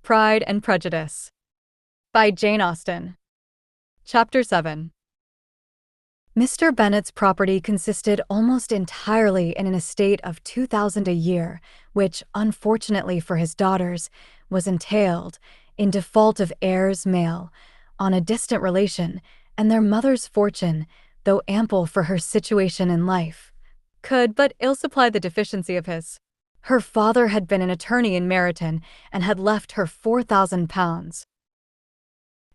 Pride and Prejudice by Jane Austen. Chapter 7. Mr. Bennet's property consisted almost entirely in an estate of £2,000 a year, which, unfortunately for his daughters, was entailed, in default of heirs male, on a distant relation, and their mother's fortune, though ample for her situation in life, could but ill supply the deficiency of his. Her father had been an attorney in Meryton and had left her £4,000.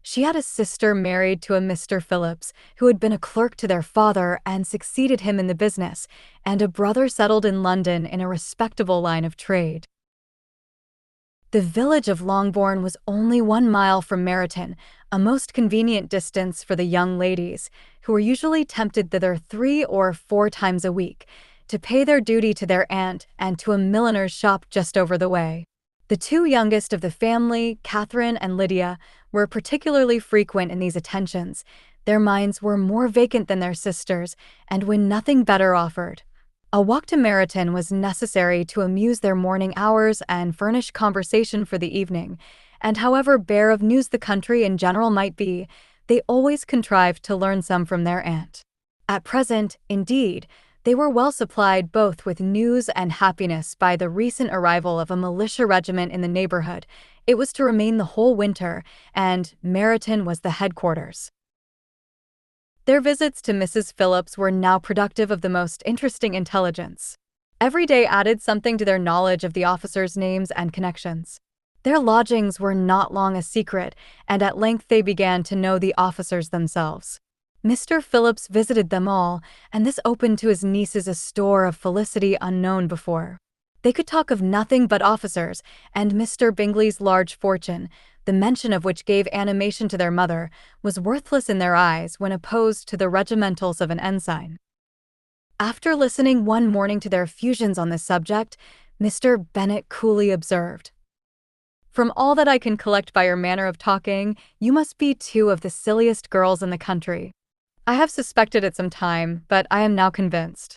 She had a sister married to a Mr. Phillips, who had been a clerk to their father and succeeded him in the business, and a brother settled in London in a respectable line of trade. The village of Longbourn was only 1 mile from Meryton, a most convenient distance for the young ladies, who were usually tempted thither 3 or 4 times a week, to pay their duty to their aunt and to a milliner's shop just over the way. The 2 youngest of the family, Catherine and Lydia, were particularly frequent in these attentions. Their minds were more vacant than their sisters', and when nothing better offered, a walk to Meryton was necessary to amuse their morning hours and furnish conversation for the evening, and however bare of news the country in general might be, they always contrived to learn some from their aunt. At present, indeed, they were well supplied both with news and happiness by the recent arrival of a militia regiment in the neighborhood. It was to remain the whole winter, and Meryton was the headquarters. Their visits to Mrs. Phillips were now productive of the most interesting intelligence. Every day added something to their knowledge of the officers' names and connections. Their lodgings were not long a secret, and at length they began to know the officers themselves. Mr. Phillips visited them all, and this opened to his nieces a store of felicity unknown before. They could talk of nothing but officers, and Mr. Bingley's large fortune, the mention of which gave animation to their mother, was worthless in their eyes when opposed to the regimentals of an ensign. After listening one morning to their effusions on this subject, Mr. Bennet coolly observed, "From all that I can collect by your manner of talking, you must be 2 of the silliest girls in the country. I have suspected it some time, but I am now convinced."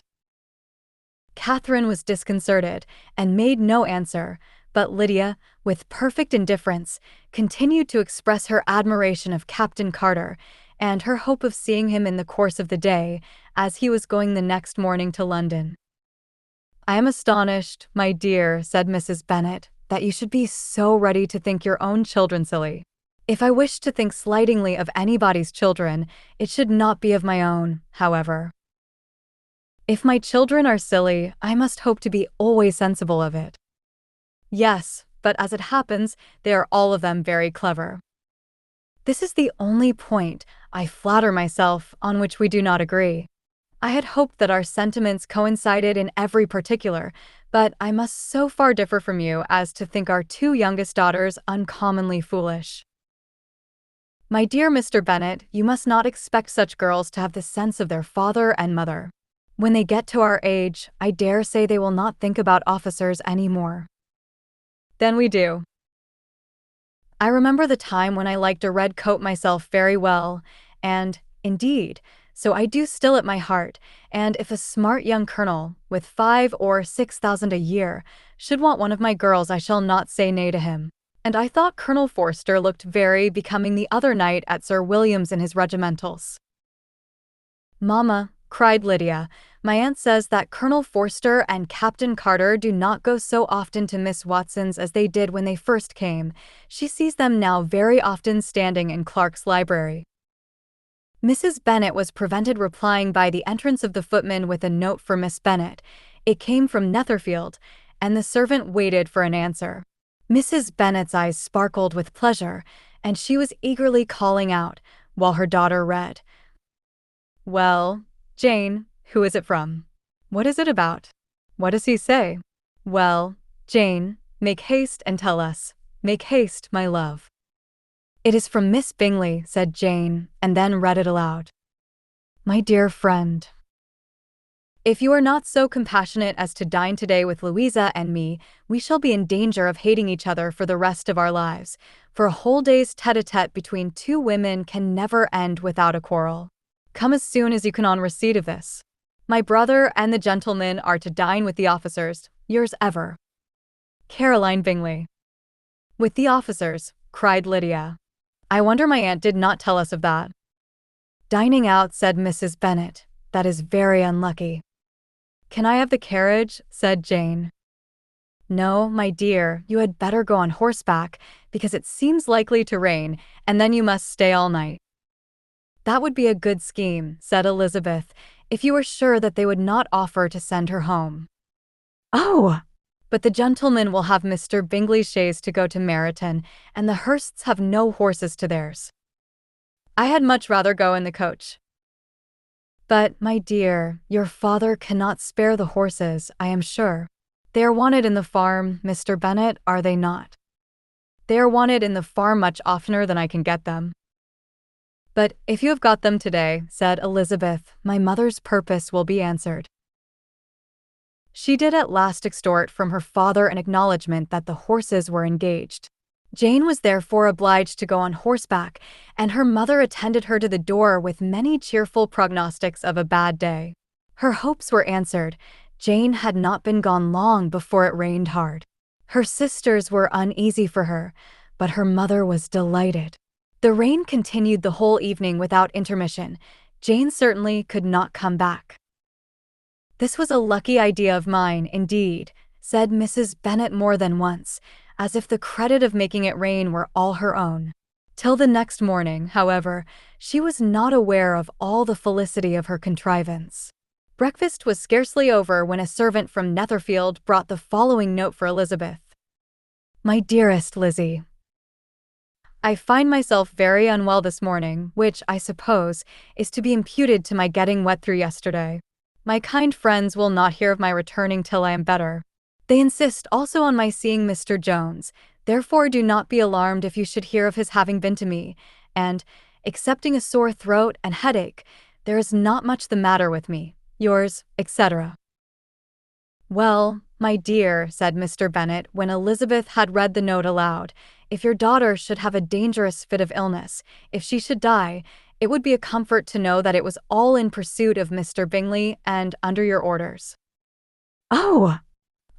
Catherine was disconcerted and made no answer, but Lydia, with perfect indifference, continued to express her admiration of Captain Carter and her hope of seeing him in the course of the day, as he was going the next morning to London. "I am astonished, my dear," said Mrs. Bennet, "that you should be so ready to think your own children silly. If I wished to think slightingly of anybody's children, it should not be of my own, however. If my children are silly, I must hope to be always sensible of it. Yes, but as it happens, they are all of them very clever. This is the only point, I flatter myself, on which we do not agree. I had hoped that our sentiments coincided in every particular, but I must so far differ from you as to think our 2 youngest daughters uncommonly foolish. My dear Mr. Bennet, you must not expect such girls to have the sense of their father and mother. When they get to our age, I dare say they will not think about officers any more." "Then we do. I remember the time when I liked a red coat myself very well, and, indeed, so I do still at my heart, and if a smart young colonel, with 5,000 or 6,000 a year, should want one of my girls I shall not say nay to him. And I thought Colonel Forster looked very becoming the other night at Sir William's in his regimentals." "Mamma," cried Lydia, "my aunt says that Colonel Forster and Captain Carter do not go so often to Miss Watson's as they did when they first came. She sees them now very often standing in Clark's library." Mrs. Bennet was prevented replying by the entrance of the footman with a note for Miss Bennet. It came from Netherfield, and the servant waited for an answer. Mrs. Bennet's eyes sparkled with pleasure, and she was eagerly calling out, while her daughter read, "Well, Jane, who is it from? What is it about? What does he say? Well, Jane, make haste and tell us. Make haste, my love." "It is from Miss Bingley," said Jane, and then read it aloud. "My dear friend, if you are not so compassionate as to dine today with Louisa and me, we shall be in danger of hating each other for the rest of our lives, for a whole day's tete-a-tete between 2 women can never end without a quarrel. Come as soon as you can on receipt of this. My brother and the gentlemen are to dine with the officers. Yours ever, Caroline Bingley." "With the officers," cried Lydia. "I wonder my aunt did not tell us of that." "Dining out," said Mrs. Bennet. "That is very unlucky." "Can I have the carriage?" said Jane. "No, my dear, you had better go on horseback, because it seems likely to rain, and then you must stay all night." "That would be a good scheme," said Elizabeth, "if you were sure that they would not offer to send her home." "Oh! But the gentlemen will have Mr. Bingley's chaise to go to Meryton, and the Hursts have no horses to theirs. I had much rather go in the coach." "But, my dear, your father cannot spare the horses, I am sure. They are wanted in the farm, Mr. Bennet, are they not?" "They are wanted in the farm much oftener than I can get them." "But if you have got them today," said Elizabeth, "my mother's purpose will be answered." She did at last extort from her father an acknowledgment that the horses were engaged. Jane was therefore obliged to go on horseback, and her mother attended her to the door with many cheerful prognostics of a bad day. Her hopes were answered. Jane had not been gone long before it rained hard. Her sisters were uneasy for her, but her mother was delighted. The rain continued the whole evening without intermission. Jane certainly could not come back. "This was a lucky idea of mine, indeed," said Mrs. Bennet more than once, as if the credit of making it rain were all her own. Till the next morning, however, she was not aware of all the felicity of her contrivance. Breakfast was scarcely over when a servant from Netherfield brought the following note for Elizabeth. "My dearest Lizzie, I find myself very unwell this morning, which, I suppose, is to be imputed to my getting wet through yesterday. My kind friends will not hear of my returning till I am better. They insist also on my seeing Mr. Jones, therefore do not be alarmed if you should hear of his having been to me, and, excepting a sore throat and headache, there is not much the matter with me. Yours, etc." "Well, my dear," said Mr. Bennet, when Elizabeth had read the note aloud, "if your daughter should have a dangerous fit of illness, if she should die, it would be a comfort to know that it was all in pursuit of Mr. Bingley and under your orders." "Oh!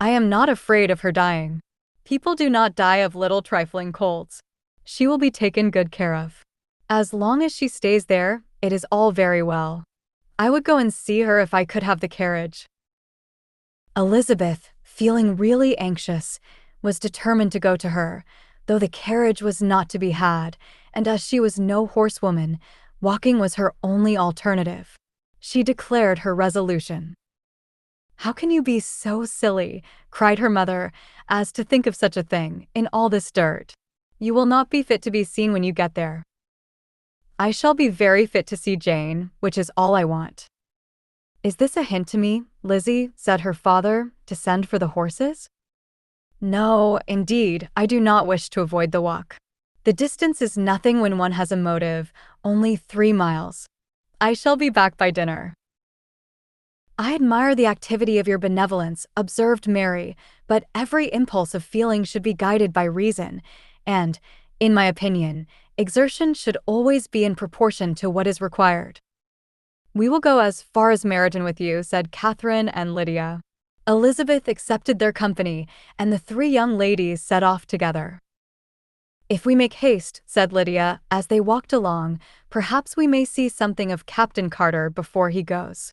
I am not afraid of her dying. People do not die of little trifling colds. She will be taken good care of. As long as she stays there, it is all very well. I would go and see her if I could have the carriage." Elizabeth, feeling really anxious, was determined to go to her, though the carriage was not to be had, and as she was no horsewoman, walking was her only alternative. She declared her resolution. "How can you be so silly," cried her mother, "as to think of such a thing, in all this dirt? You will not be fit to be seen when you get there." "I shall be very fit to see Jane, which is all I want." "Is this a hint to me, Lizzie," said her father, "to send for the horses?" "No, indeed, I do not wish to avoid the walk. The distance is nothing when one has a motive, only 3 miles. I shall be back by dinner." "I admire the activity of your benevolence," observed Mary, "but every impulse of feeling should be guided by reason, and, in my opinion, exertion should always be in proportion to what is required." "We will go as far as Meryton with you," said Catherine and Lydia. Elizabeth accepted their company, and the 3 young ladies set off together. "If we make haste," said Lydia, as they walked along, "perhaps we may see something of Captain Carter before he goes."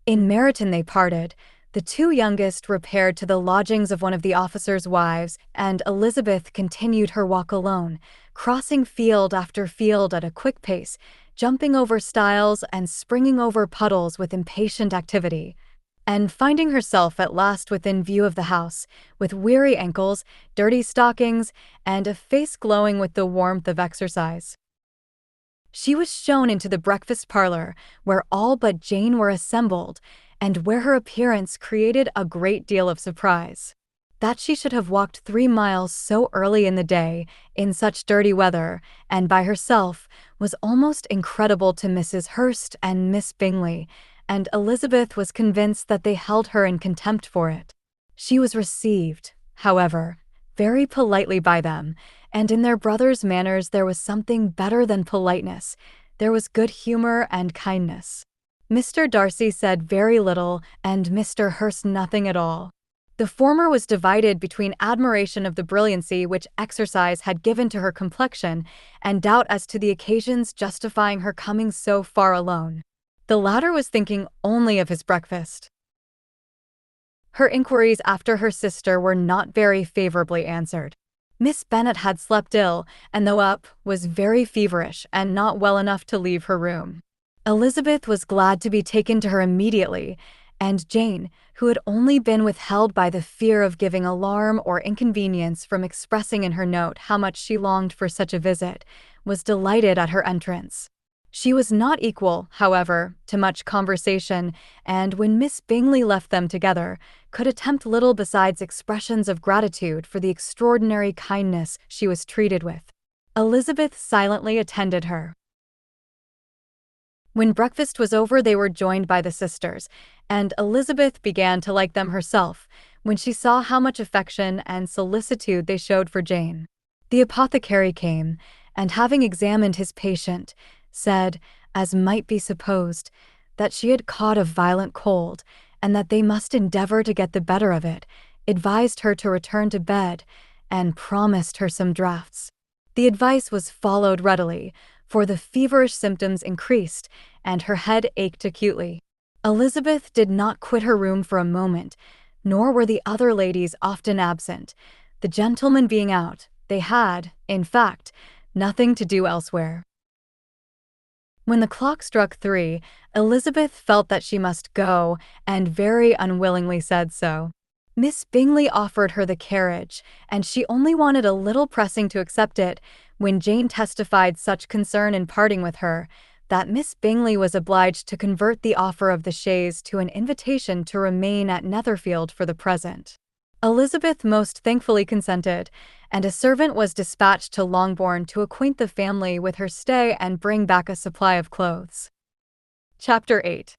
In Meryton they parted. The 2 youngest repaired to the lodgings of one of the officers' wives, and Elizabeth continued her walk alone, crossing field after field at a quick pace, jumping over stiles and springing over puddles with impatient activity, and finding herself at last within view of the house, with weary ankles, dirty stockings, and a face glowing with the warmth of exercise. She was shown into the breakfast parlor, where all but Jane were assembled, and where her appearance created a great deal of surprise. That she should have walked 3 miles so early in the day, in such dirty weather, and by herself, was almost incredible to Mrs. Hurst and Miss Bingley, and Elizabeth was convinced that they held her in contempt for it. She was received, however, very politely by them, and in their brother's manners there was something better than politeness. There was good humor and kindness. Mr. Darcy said very little, and Mr. Hurst nothing at all. The former was divided between admiration of the brilliancy which exercise had given to her complexion and doubt as to the occasions justifying her coming so far alone. The latter was thinking only of his breakfast. Her inquiries after her sister were not very favorably answered. Miss Bennet had slept ill, and though up, was very feverish and not well enough to leave her room. Elizabeth was glad to be taken to her immediately, and Jane, who had only been withheld by the fear of giving alarm or inconvenience from expressing in her note how much she longed for such a visit, was delighted at her entrance. She was not equal, however, to much conversation, and when Miss Bingley left them together, could attempt little besides expressions of gratitude for the extraordinary kindness she was treated with. Elizabeth silently attended her. When breakfast was over, they were joined by the sisters, and Elizabeth began to like them herself when she saw how much affection and solicitude they showed for Jane. The apothecary came, and having examined his patient, said, as might be supposed, that she had caught a violent cold, and that they must endeavor to get the better of it, advised her to return to bed, and promised her some draughts. The advice was followed readily, for the feverish symptoms increased, and her head ached acutely. Elizabeth did not quit her room for a moment, nor were the other ladies often absent. The gentlemen being out, they had, in fact, nothing to do elsewhere. When the clock struck 3, Elizabeth felt that she must go, and very unwillingly said so. Miss Bingley offered her the carriage, and she only wanted a little pressing to accept it, when Jane testified such concern in parting with her, that Miss Bingley was obliged to convert the offer of the chaise to an invitation to remain at Netherfield for the present. Elizabeth most thankfully consented, and a servant was dispatched to Longbourn to acquaint the family with her stay and bring back a supply of clothes. Chapter 8.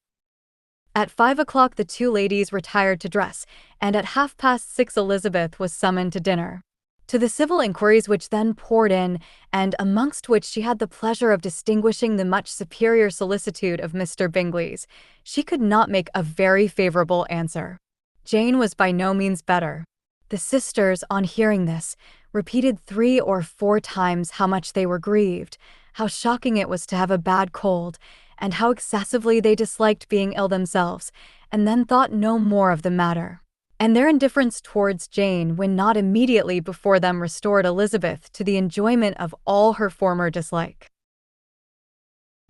At 5 o'clock the two ladies retired to dress, and at 6:30 Elizabeth was summoned to dinner. To the civil inquiries which then poured in, and amongst which she had the pleasure of distinguishing the much superior solicitude of Mr. Bingley's, she could not make a very favourable answer. Jane was by no means better. The sisters, on hearing this, repeated 3 or 4 times how much they were grieved, how shocking it was to have a bad cold, and how excessively they disliked being ill themselves, and then thought no more of the matter. And their indifference towards Jane when not immediately before them restored Elizabeth to the enjoyment of all her former dislike.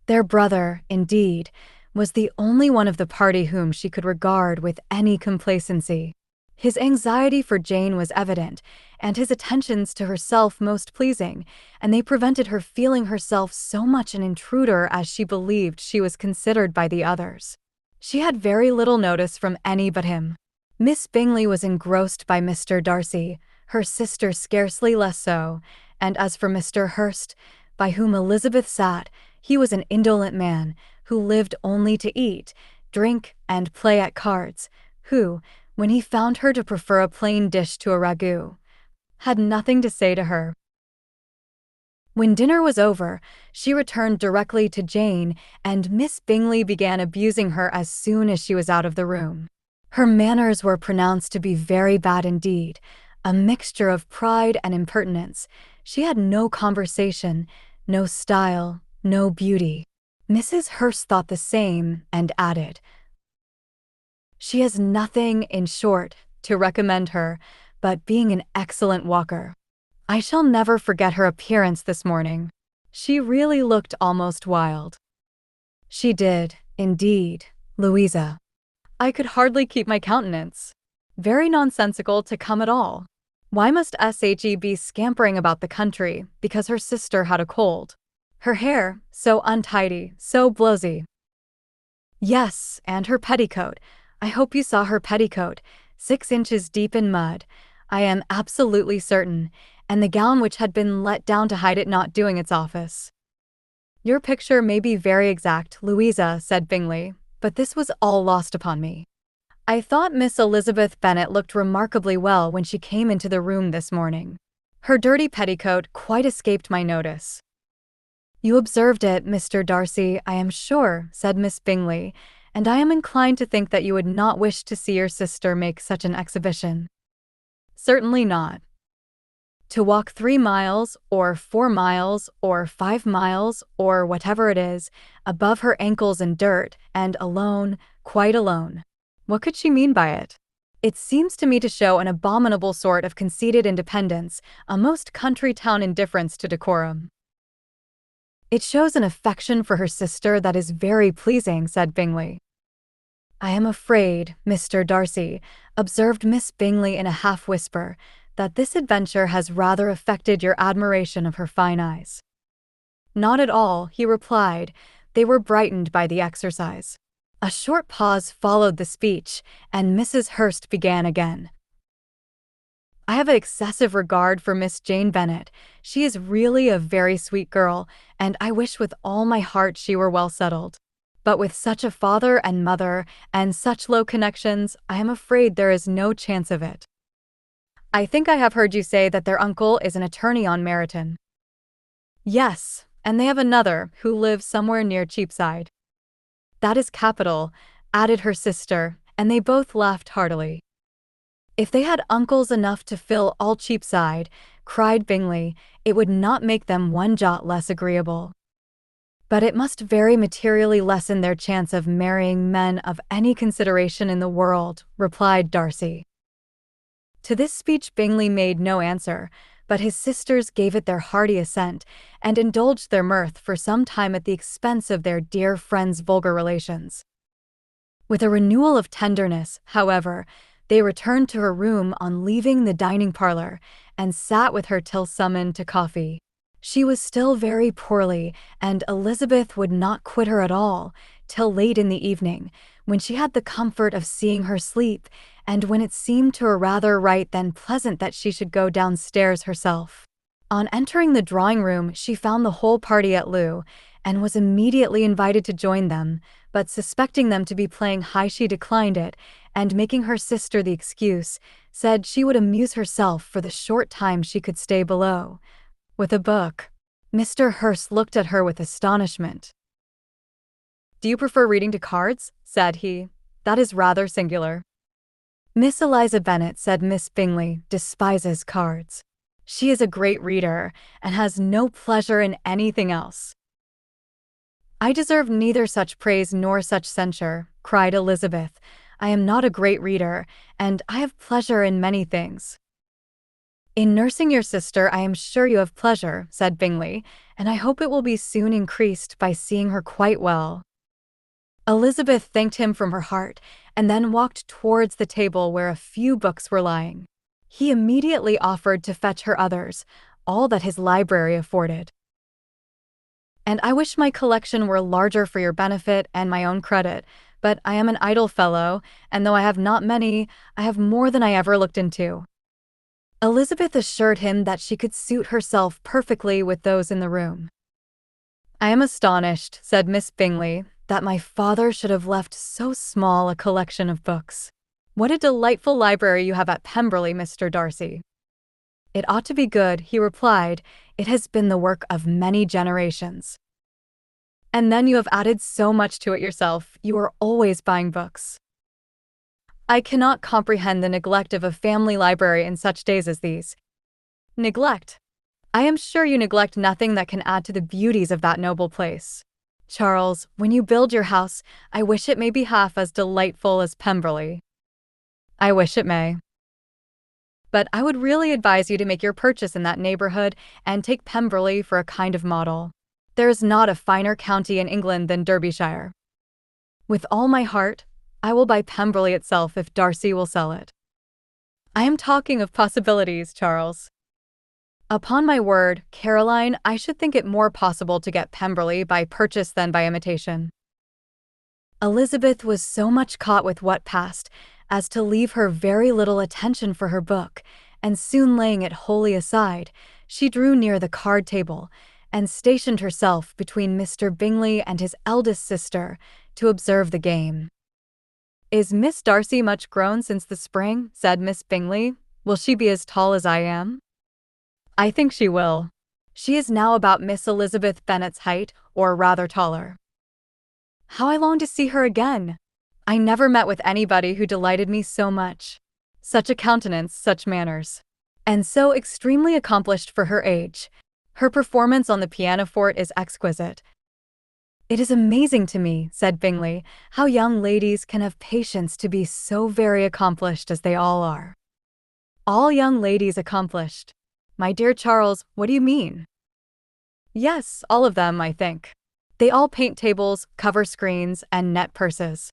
Their brother, indeed, was the only one of the party whom she could regard with any complacency. His anxiety for Jane was evident, and his attentions to herself most pleasing, and they prevented her feeling herself so much an intruder as she believed she was considered by the others. She had very little notice from any but him. Miss Bingley was engrossed by Mr. Darcy, her sister scarcely less so, and as for Mr. Hurst, by whom Elizabeth sat, he was an indolent man, who lived only to eat, drink, and play at cards, who, when he found her to prefer a plain dish to a ragout, had nothing to say to her. When dinner was over, she returned directly to Jane, and Miss Bingley began abusing her as soon as she was out of the room. Her manners were pronounced to be very bad indeed, a mixture of pride and impertinence. She had no conversation, no style, no beauty. Mrs. Hurst thought the same, and added, "She has nothing, in short, to recommend her, but being an excellent walker. I shall never forget her appearance this morning. She really looked almost wild." "She did, indeed, Louisa. I could hardly keep my countenance. Very nonsensical to come at all. Why must She be scampering about the country because her sister had a cold? Her hair, so untidy, so blowsy. Yes, and her petticoat. I hope you saw her petticoat, 6 inches deep in mud, I am absolutely certain, and the gown which had been let down to hide it not doing its office." "Your picture may be very exact, Louisa," said Bingley, "but this was all lost upon me. I thought Miss Elizabeth Bennet looked remarkably well when she came into the room this morning. Her dirty petticoat quite escaped my notice." "You observed it, Mr. Darcy, I am sure," said Miss Bingley, and I am inclined to think that you would not wish to see your sister make such an exhibition. Certainly not. To walk 3 miles, or 4 miles, or 5 miles, or whatever it is, above her ankles in dirt, and alone, quite alone. What could she mean by it? It seems to me to show an abominable sort of conceited independence, a most country town indifference to decorum. It shows an affection for her sister that is very pleasing, said Bingley. I am afraid, Mr. Darcy, observed Miss Bingley in a half-whisper, that this adventure has rather affected your admiration of her fine eyes. Not at all, he replied. They were brightened by the exercise. A short pause followed the speech, and Mrs. Hurst began again. I have an excessive regard for Miss Jane Bennet. She is really a very sweet girl, and I wish with all my heart she were well settled. But with such a father and mother, and such low connections, I am afraid there is no chance of it. I think I have heard you say that their uncle is an attorney on Meryton. Yes, and they have another, who lives somewhere near Cheapside. That is capital, added her sister, and they both laughed heartily. If they had uncles enough to fill all Cheapside, cried Bingley, it would not make them one jot less agreeable. But it must very materially lessen their chance of marrying men of any consideration in the world, replied Darcy. To this speech Bingley made no answer, but his sisters gave it their hearty assent, and indulged their mirth for some time at the expense of their dear friend's vulgar relations. With a renewal of tenderness, however, they returned to her room on leaving the dining parlour, and sat with her till summoned to coffee. She was still very poorly, and Elizabeth would not quit her at all, till late in the evening, when she had the comfort of seeing her sleep, and when it seemed to her rather right than pleasant that she should go downstairs herself. On entering the drawing-room she found the whole party at loo, and was immediately invited to join them, but suspecting them to be playing high she declined it, and making her sister the excuse, said she would amuse herself for the short time she could stay below, with a book. Mr. Hurst looked at her with astonishment. Do you prefer reading to cards? Said he. That is rather singular. Miss Eliza Bennet, said Miss Bingley, despises cards. She is a great reader, and has no pleasure in anything else. I deserve neither such praise nor such censure, cried Elizabeth. I am not a great reader, and I have pleasure in many things. In nursing your sister I am sure you have pleasure, said Bingley, and I hope it will be soon increased by seeing her quite well. Elizabeth thanked him from her heart, and then walked towards the table where a few books were lying. He immediately offered to fetch her others, all that his library afforded. And I wish my collection were larger for your benefit and my own credit, but I am an idle fellow, and though I have not many, I have more than I ever looked into. Elizabeth assured him that she could suit herself perfectly with those in the room. I am astonished, said Miss Bingley, that my father should have left so small a collection of books. What a delightful library you have at Pemberley, Mr. Darcy. It ought to be good, he replied. It has been the work of many generations. And then you have added so much to it yourself. You are always buying books. I cannot comprehend the neglect of a family library in such days as these. Neglect? I am sure you neglect nothing that can add to the beauties of that noble place. Charles, when you build your house, I wish it may be half as delightful as Pemberley. I wish it may. But I would really advise you to make your purchase in that neighborhood and take Pemberley for a kind of model. There is not a finer county in England than Derbyshire. With all my heart, I will buy Pemberley itself if Darcy will sell it. I am talking of possibilities, Charles. Upon my word, Caroline, I should think it more possible to get Pemberley by purchase than by imitation. Elizabeth was so much caught with what passed as to leave her very little attention for her book, and soon laying it wholly aside, she drew near the card table, and stationed herself between Mr. Bingley and his eldest sister to observe the game. Is Miss Darcy much grown since the spring? Said Miss Bingley. Will she be as tall as I am? I think she will. She is now about Miss Elizabeth Bennet's height, or rather taller. How I long to see her again! I never met with anybody who delighted me so much. Such a countenance, such manners. And so extremely accomplished for her age. Her performance on the pianoforte is exquisite. It is amazing to me, said Bingley, how young ladies can have patience to be so very accomplished as they all are. All young ladies accomplished. My dear Charles, what do you mean? Yes, all of them, I think. They all paint tables, cover screens, and net purses.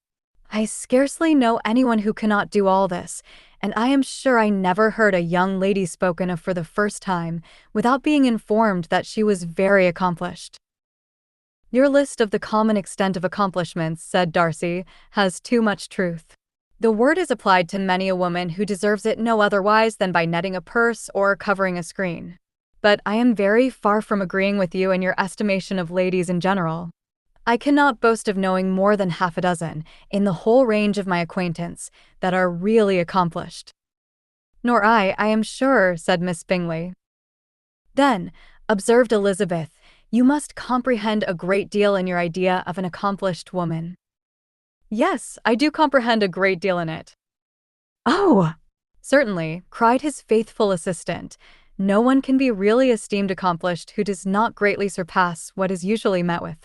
I scarcely know anyone who cannot do all this, and I am sure I never heard a young lady spoken of for the first time without being informed that she was very accomplished. Your list of the common extent of accomplishments, said Darcy, has too much truth. The word is applied to many a woman who deserves it no otherwise than by netting a purse or covering a screen. But I am very far from agreeing with you in your estimation of ladies in general. I cannot boast of knowing more than half a dozen, in the whole range of my acquaintance, that are really accomplished. Nor I am sure, said Miss Bingley. Then, observed Elizabeth, you must comprehend a great deal in your idea of an accomplished woman. Yes, I do comprehend a great deal in it. Oh! Certainly, cried his faithful assistant. No one can be really esteemed accomplished who does not greatly surpass what is usually met with.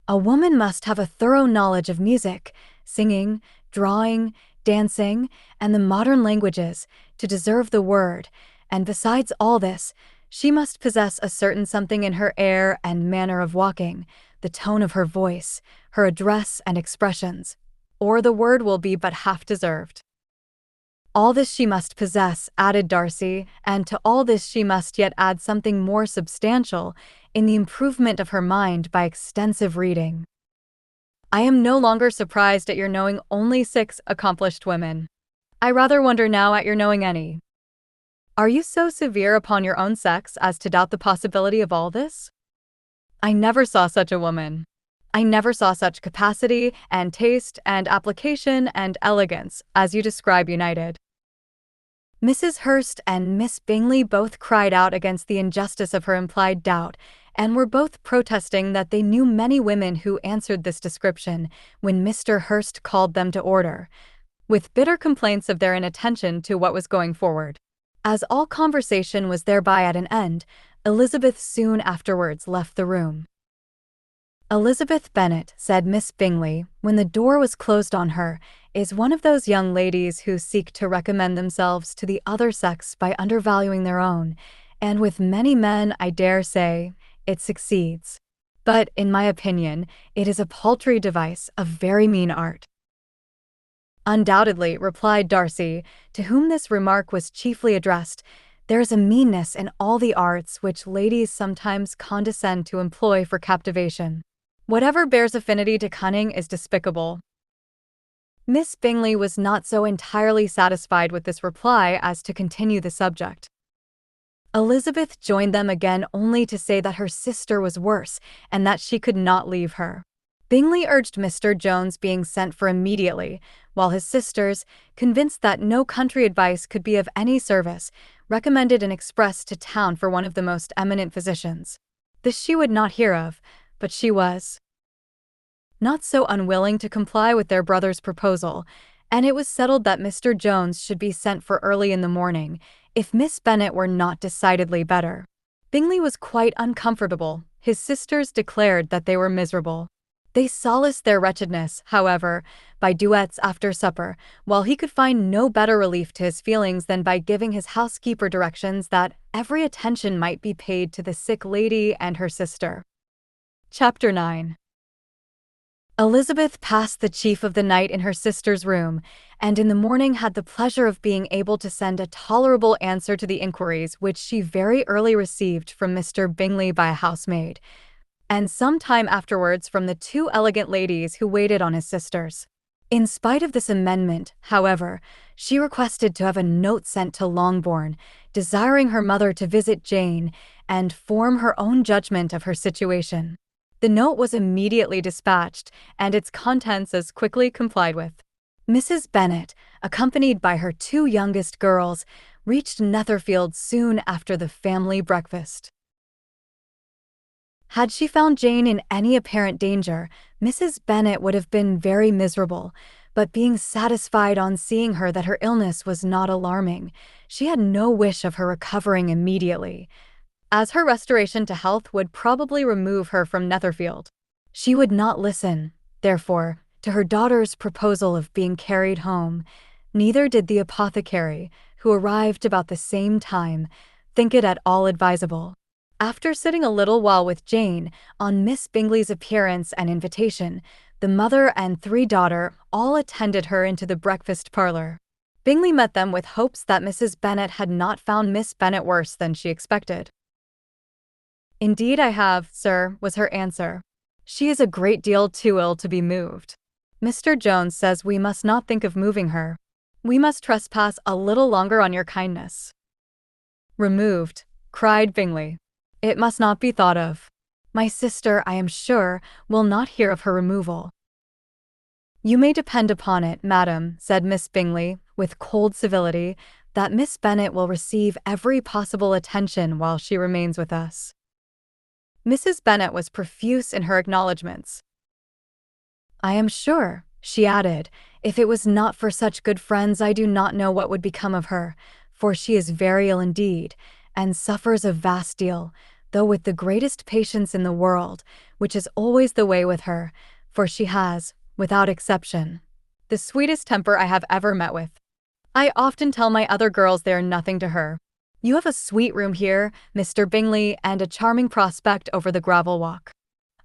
A woman must have a thorough knowledge of music, singing, drawing, dancing, and the modern languages to deserve the word, and besides all this, she must possess a certain something in her air and manner of walking, the tone of her voice, her address and expressions, or the word will be but half deserved. All this she must possess, added Darcy, and to all this she must yet add something more substantial in the improvement of her mind by extensive reading. I am no longer surprised at your knowing only 6 accomplished women. I rather wonder now at your knowing any. Are you so severe upon your own sex as to doubt the possibility of all this? I never saw such a woman. I never saw such capacity and taste and application and elegance as you describe united. Mrs. Hurst and Miss Bingley both cried out against the injustice of her implied doubt, and were both protesting that they knew many women who answered this description when Mr. Hurst called them to order, with bitter complaints of their inattention to what was going forward. As all conversation was thereby at an end, Elizabeth soon afterwards left the room. Elizabeth Bennet, said Miss Bingley, when the door was closed on her, is one of those young ladies who seek to recommend themselves to the other sex by undervaluing their own, and with many men, I dare say, it succeeds. But, in my opinion, it is a paltry device, a very mean art. Undoubtedly, replied Darcy, to whom this remark was chiefly addressed, there is a meanness in all the arts which ladies sometimes condescend to employ for captivation. Whatever bears affinity to cunning is despicable. Miss Bingley was not so entirely satisfied with this reply as to continue the subject. Elizabeth joined them again only to say that her sister was worse and that she could not leave her. Bingley urged Mr. Jones being sent for immediately, while his sisters, convinced that no country advice could be of any service, recommended an express to town for one of the most eminent physicians. This she would not hear of, but she was not so unwilling to comply with their brother's proposal, and it was settled that Mr. Jones should be sent for early in the morning, if Miss Bennet were not decidedly better. Bingley was quite uncomfortable. His sisters declared that they were miserable. They solaced their wretchedness, however, by duets after supper, while he could find no better relief to his feelings than by giving his housekeeper directions that every attention might be paid to the sick lady and her sister. Chapter 9. Elizabeth passed the chief of the night in her sister's room, and in the morning had the pleasure of being able to send a tolerable answer to the inquiries which she very early received from Mr. Bingley by a housemaid, and some time afterwards from the 2 elegant ladies who waited on his sisters. In spite of this amendment, however, she requested to have a note sent to Longbourn, desiring her mother to visit Jane and form her own judgment of her situation. The note was immediately dispatched, and its contents as quickly complied with. Mrs. Bennet, accompanied by her 2 youngest girls, reached Netherfield soon after the family breakfast. Had she found Jane in any apparent danger, Mrs. Bennet would have been very miserable, but being satisfied on seeing her that her illness was not alarming, she had no wish of her recovering immediately, as her restoration to health would probably remove her from Netherfield. She would not listen, therefore, to her daughter's proposal of being carried home. Neither did the apothecary, who arrived about the same time, think it at all advisable. After sitting a little while with Jane, on Miss Bingley's appearance and invitation, the mother and 3 daughters all attended her into the breakfast parlor. Bingley met them with hopes that Mrs. Bennet had not found Miss Bennet worse than she expected. "Indeed I have, sir," was her answer. "She is a great deal too ill to be moved. Mr. Jones says we must not think of moving her. We must trespass a little longer on your kindness." "Removed," cried Bingley. "It must not be thought of. My sister, I am sure, will not hear of her removal." "You may depend upon it, madam," said Miss Bingley, with cold civility, "that Miss Bennet will receive every possible attention while she remains with us." Mrs. Bennet was profuse in her acknowledgments. "I am sure," she added, "if it was not for such good friends I do not know what would become of her, for she is very ill indeed, and suffers a vast deal, though with the greatest patience in the world, which is always the way with her, for she has, without exception, the sweetest temper I have ever met with. I often tell my other girls they are nothing to her. You have a sweet room here, Mr. Bingley, and a charming prospect over the gravel walk.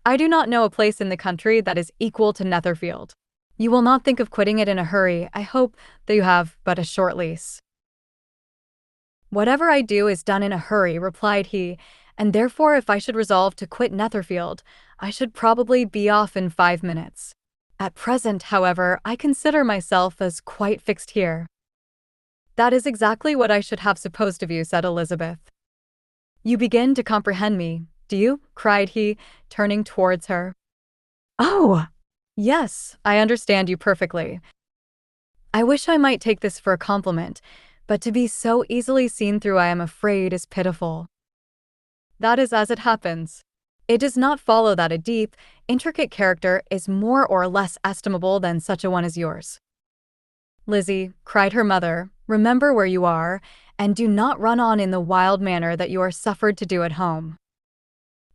I do not know a place in the country that is equal to Netherfield. You will not think of quitting it in a hurry. I hope that you have but a short lease." "Whatever I do is done in a hurry," replied he, "and therefore if I should resolve to quit Netherfield, I should probably be off in 5 minutes. At present, however, I consider myself as quite fixed here." "That is exactly what I should have supposed of you," said Elizabeth. "You begin to comprehend me, do you?" cried he, turning towards her. "Oh, yes, I understand you perfectly. I wish I might take this for a compliment, but to be so easily seen through I am afraid is pitiful. That is as it happens. It does not follow that a deep, intricate character is more or less estimable than such a one as yours." "Lizzie," cried her mother, "remember where you are, and do not run on in the wild manner that you are suffered to do at home."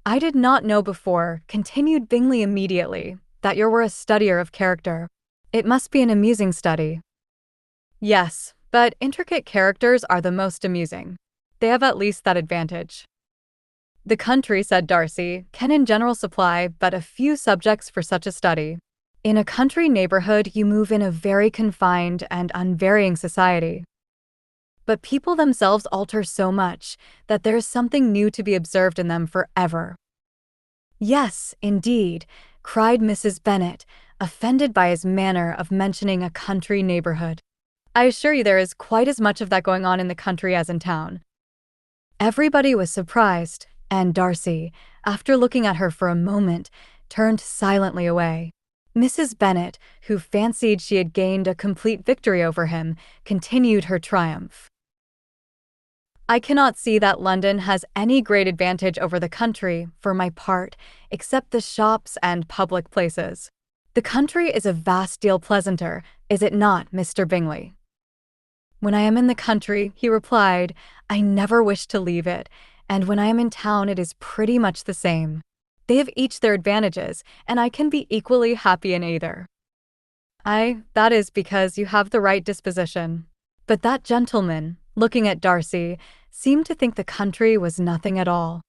"I did not know before," continued Bingley immediately, "that you were a studier of character. It must be an amusing study." "Yes, but intricate characters are the most amusing. They have at least that advantage." "The country," said Darcy, "can in general supply but a few subjects for such a study. In a country neighborhood you move in a very confined and unvarying society. But people themselves alter so much that there is something new to be observed in them forever." "Yes, indeed," cried Mrs. Bennet, offended by his manner of mentioning a country neighborhood. "I assure you there is quite as much of that going on in the country as in town." Everybody was surprised, and Darcy, after looking at her for a moment, turned silently away. Mrs. Bennet, who fancied she had gained a complete victory over him, continued her triumph. "I cannot see that London has any great advantage over the country, for my part, except the shops and public places. The country is a vast deal pleasanter, is it not, Mr. Bingley?" "When I am in the country," he replied, "I never wish to leave it, and when I am in town it is pretty much the same. They have each their advantages, and I can be equally happy in either." "That is because you have the right disposition." But that gentleman, looking at Darcy, seemed to think the country was nothing at all.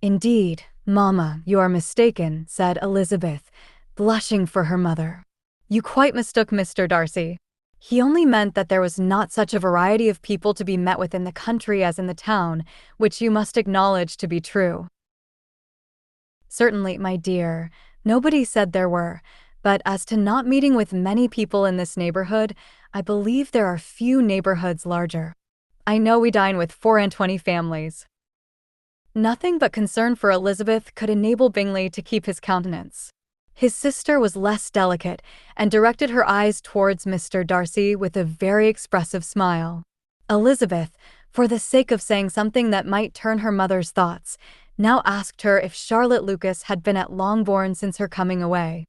"Indeed, mamma, you are mistaken," said Elizabeth, blushing for her mother. "You quite mistook Mr. Darcy. He only meant that there was not such a variety of people to be met with in the country as in the town, which you must acknowledge to be true." "Certainly, my dear, nobody said there were, but as to not meeting with many people in this neighborhood, I believe there are few neighborhoods larger. I know we dine with 24 families." Nothing but concern for Elizabeth could enable Bingley to keep his countenance. His sister was less delicate, and directed her eyes towards Mr. Darcy with a very expressive smile. Elizabeth, for the sake of saying something that might turn her mother's thoughts, now asked her if Charlotte Lucas had been at Longbourn since her coming away.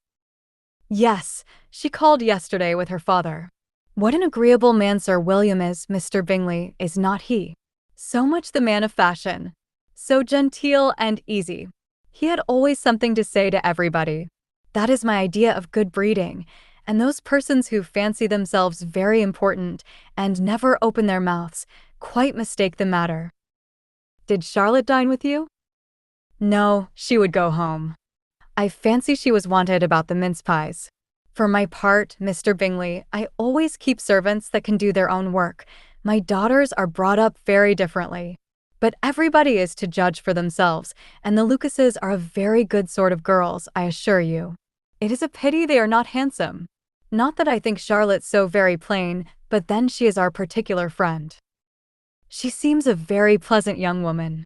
Yes, she called yesterday with her father. What an agreeable man Sir William is, Mr. Bingley, is not he? So much the man of fashion. So genteel and easy. He had always something to say to everybody. That is my idea of good breeding, and those persons who fancy themselves very important and never open their mouths quite mistake the matter. Did Charlotte dine with you? No, she would go home. I fancy she was wanted about the mince pies. For my part, Mr. Bingley, I always keep servants that can do their own work. My daughters are brought up very differently. But everybody is to judge for themselves, and the Lucases are a very good sort of girls, I assure you. It is a pity they are not handsome. Not that I think Charlotte so very plain, but then she is our particular friend. She seems a very pleasant young woman.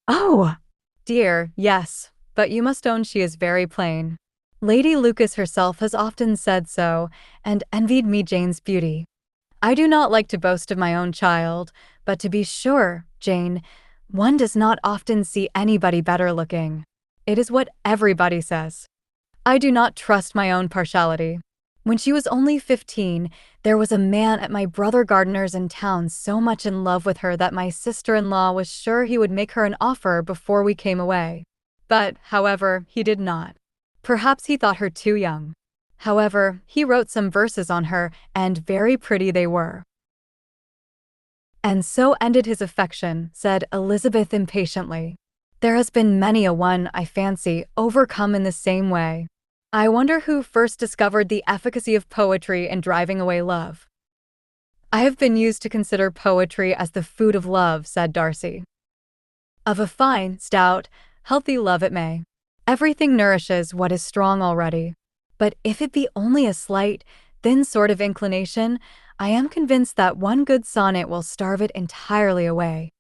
Oh, dear, yes, but you must own she is very plain. Lady Lucas herself has often said so, and envied me Jane's beauty. I do not like to boast of my own child, but to be sure, Jane, one does not often see anybody better looking. It is what everybody says. I do not trust my own partiality. When she was only 15, there was a man at my brother Gardiner's in town so much in love with her that my sister-in-law was sure he would make her an offer before we came away. But, however, he did not. Perhaps he thought her too young. However, he wrote some verses on her, and very pretty they were. And so ended his affection, said Elizabeth impatiently. There has been many a one, I fancy, overcome in the same way. I wonder who first discovered the efficacy of poetry in driving away love. I have been used to consider poetry as the food of love, said Darcy. Of a fine, stout, healthy love it may. Everything nourishes what is strong already. But if it be only a slight, thin sort of inclination, I am convinced that one good sonnet will starve it entirely away.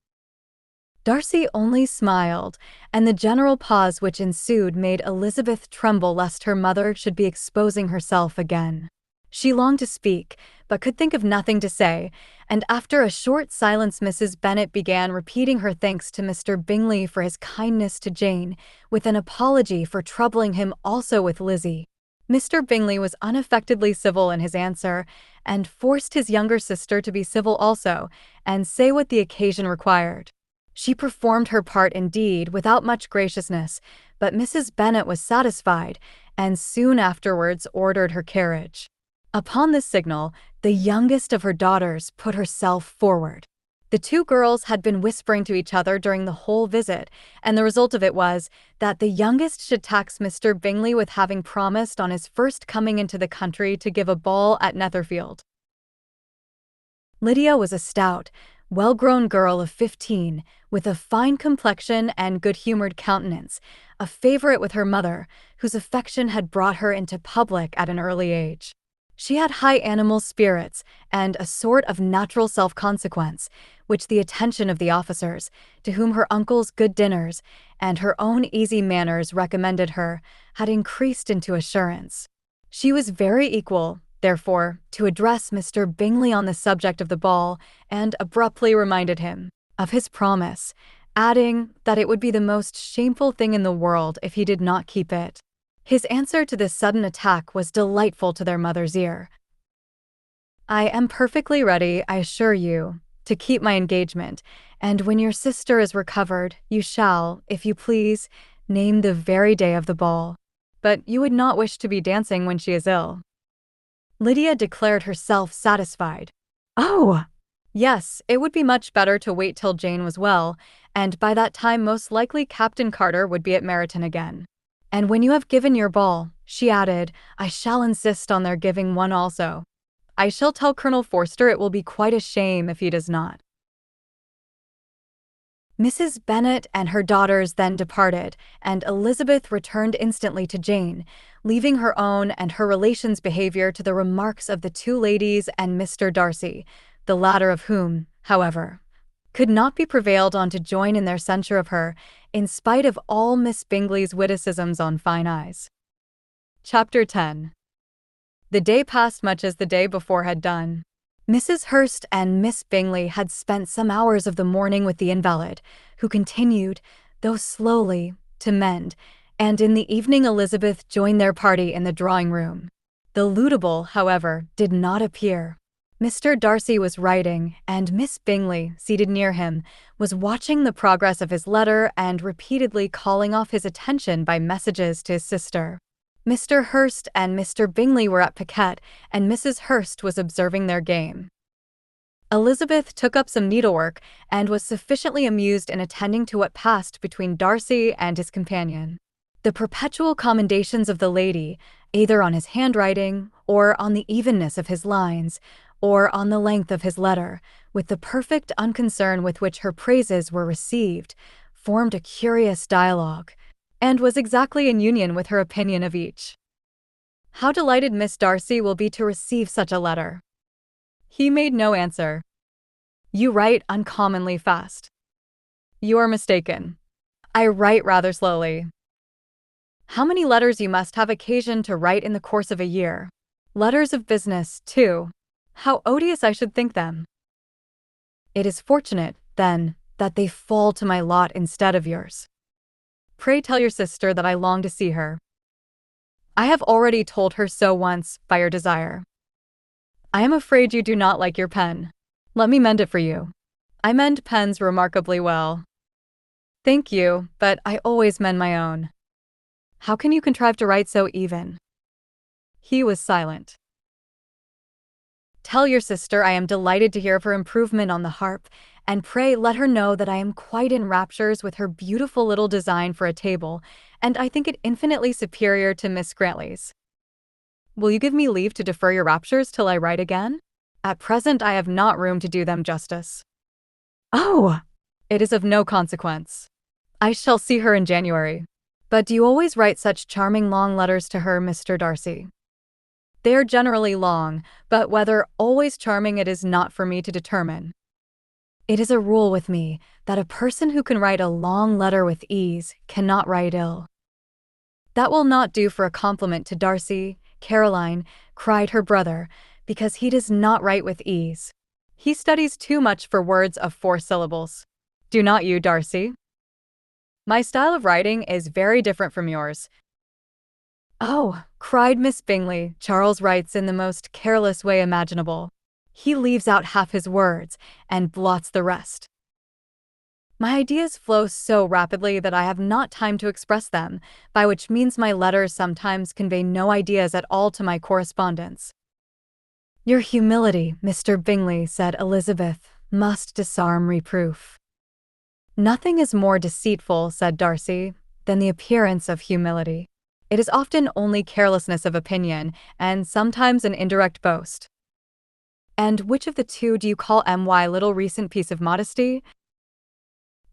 Darcy only smiled, and the general pause which ensued made Elizabeth tremble lest her mother should be exposing herself again. She longed to speak, but could think of nothing to say, and after a short silence Mrs. Bennet began repeating her thanks to Mr. Bingley for his kindness to Jane, with an apology for troubling him also with Lizzie. Mr. Bingley was unaffectedly civil in his answer, and forced his younger sister to be civil also, and say what the occasion required. She performed her part indeed without much graciousness, but Mrs. Bennet was satisfied, and soon afterwards ordered her carriage. Upon this signal, the youngest of her daughters put herself forward. The two girls had been whispering to each other during the whole visit, and the result of it was that the youngest should tax Mr. Bingley with having promised on his first coming into the country to give a ball at Netherfield. Lydia was a stout, well-grown girl of 15, with a fine complexion and good-humored countenance, a favorite with her mother, whose affection had brought her into public at an early age. She had high animal spirits and a sort of natural self-consequence, which the attention of the officers, to whom her uncle's good dinners and her own easy manners recommended her, had increased into assurance. She was very equal, therefore, to address Mr. Bingley on the subject of the ball, and abruptly reminded him of his promise, adding that it would be the most shameful thing in the world if he did not keep it. His answer to this sudden attack was delightful to their mother's ear. I am perfectly ready, I assure you, to keep my engagement, and when your sister is recovered, you shall, if you please, name the very day of the ball. But you would not wish to be dancing when she is ill. Lydia declared herself satisfied. Oh! Yes, it would be much better to wait till Jane was well, and by that time most likely Captain Carter would be at Meryton again. And when you have given your ball, she added, I shall insist on their giving one also. I shall tell Colonel Forster it will be quite a shame if he does not. Mrs. Bennet and her daughters then departed, and Elizabeth returned instantly to Jane, leaving her own and her relations' behavior to the remarks of the two ladies and Mr. Darcy, the latter of whom, however, could not be prevailed on to join in their censure of her, in spite of all Miss Bingley's witticisms on fine eyes. Chapter 10. The day passed much as the day before had done. Mrs. Hurst and Miss Bingley had spent some hours of the morning with the invalid, who continued, though slowly, to mend, and in the evening Elizabeth joined their party in the drawing room. The Ludable, however, did not appear. Mr. Darcy was writing, and Miss Bingley, seated near him, was watching the progress of his letter and repeatedly calling off his attention by messages to his sister. Mr. Hurst and Mr. Bingley were at piquet, and Mrs. Hurst was observing their game. Elizabeth took up some needlework and was sufficiently amused in attending to what passed between Darcy and his companion. The perpetual commendations of the lady, either on his handwriting, or on the evenness of his lines, or on the length of his letter, with the perfect unconcern with which her praises were received, formed a curious dialogue, and was exactly in union with her opinion of each. How delighted Miss Darcy will be to receive such a letter! He made no answer. You write uncommonly fast. You are mistaken. I write rather slowly. How many letters you must have occasion to write in the course of a year. Letters of business, too. How odious I should think them. It is fortunate, then, that they fall to my lot instead of yours. Pray tell your sister that I long to see her. I have already told her so once, by your desire. I am afraid you do not like your pen. Let me mend it for you. I mend pens remarkably well. Thank you, but I always mend my own. How can you contrive to write so even? He was silent. Tell your sister I am delighted to hear of her improvement on the harp, and pray let her know that I am quite in raptures with her beautiful little design for a table, and I think it infinitely superior to Miss Grantley's. Will you give me leave to defer your raptures till I write again? At present I have not room to do them justice. Oh! It is of no consequence. I shall see her in January. But do you always write such charming long letters to her, Mr. Darcy? They are generally long, but whether always charming it is not for me to determine. It is a rule with me that a person who can write a long letter with ease cannot write ill. That will not do for a compliment to Darcy, Caroline, cried her brother, because he does not write with ease. He studies too much for words of 4 syllables. Do not you, Darcy? My style of writing is very different from yours. Oh, cried Miss Bingley, Charles writes in the most careless way imaginable. He leaves out half his words and blots the rest. My ideas flow so rapidly that I have not time to express them, by which means my letters sometimes convey no ideas at all to my correspondents. Your humility, Mr. Bingley, said Elizabeth, must disarm reproof. Nothing is more deceitful, said Darcy, than the appearance of humility. It is often only carelessness of opinion, and sometimes an indirect boast. And which of the two do you call my little recent piece of modesty?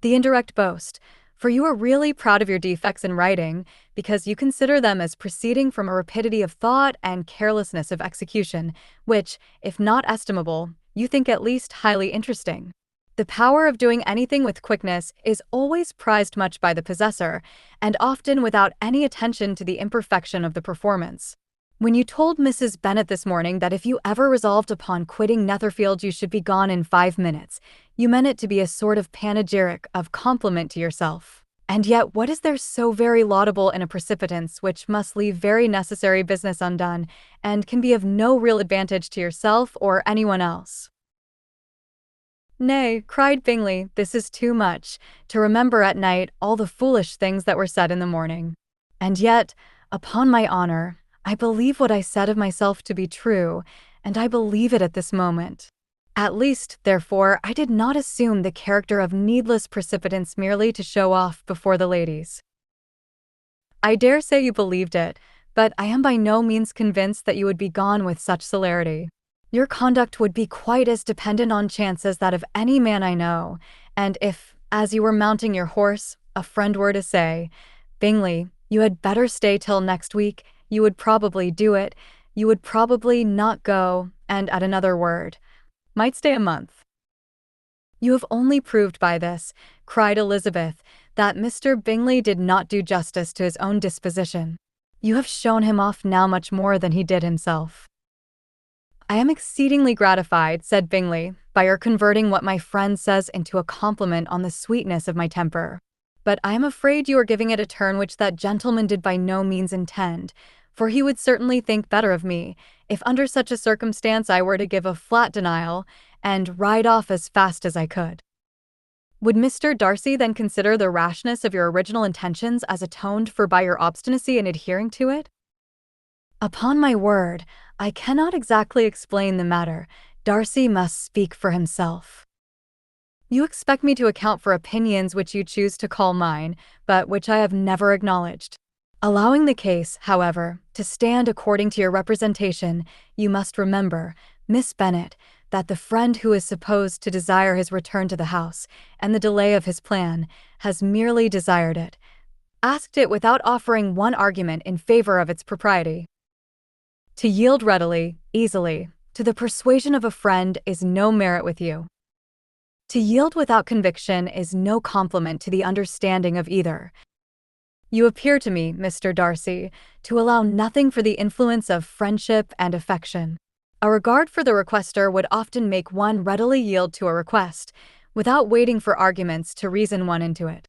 The indirect boast, for you are really proud of your defects in writing, because you consider them as proceeding from a rapidity of thought and carelessness of execution, which, if not estimable, you think at least highly interesting. The power of doing anything with quickness is always prized much by the possessor, and often without any attention to the imperfection of the performance. When you told Mrs. Bennet this morning that if you ever resolved upon quitting Netherfield you should be gone in 5 minutes, you meant it to be a sort of panegyric of compliment to yourself. And yet what is there so very laudable in a precipitance which must leave very necessary business undone, and can be of no real advantage to yourself or anyone else? Nay, cried Bingley, this is too much, to remember at night all the foolish things that were said in the morning. And yet, upon my honor, I believe what I said of myself to be true, and I believe it at this moment. At least, therefore, I did not assume the character of needless precipitance merely to show off before the ladies. I dare say you believed it, but I am by no means convinced that you would be gone with such celerity. Your conduct would be quite as dependent on chance as that of any man I know, and if, as you were mounting your horse, a friend were to say, Bingley, you had better stay till next week, you would probably do it, you would probably not go, and at another word, might stay a month. You have only proved by this, cried Elizabeth, that Mr. Bingley did not do justice to his own disposition. You have shown him off now much more than he did himself. I am exceedingly gratified, said Bingley, by your converting what my friend says into a compliment on the sweetness of my temper. but I am afraid you are giving it a turn which that gentleman did by no means intend, for he would certainly think better of me, if under such a circumstance I were to give a flat denial, and ride off as fast as I could. Would Mr. Darcy then consider the rashness of your original intentions as atoned for by your obstinacy in adhering to it? Upon my word, I cannot exactly explain the matter. Darcy must speak for himself. You expect me to account for opinions which you choose to call mine, but which I have never acknowledged. Allowing the case, however, to stand according to your representation, you must remember, Miss Bennet, that the friend who is supposed to desire his return to the house, and the delay of his plan, has merely desired it, asked it without offering one argument in favor of its propriety. To yield readily, easily, to the persuasion of a friend is no merit with you. To yield without conviction is no compliment to the understanding of either. You appear to me, Mr. Darcy, to allow nothing for the influence of friendship and affection. A regard for the requester would often make one readily yield to a request, without waiting for arguments to reason one into it.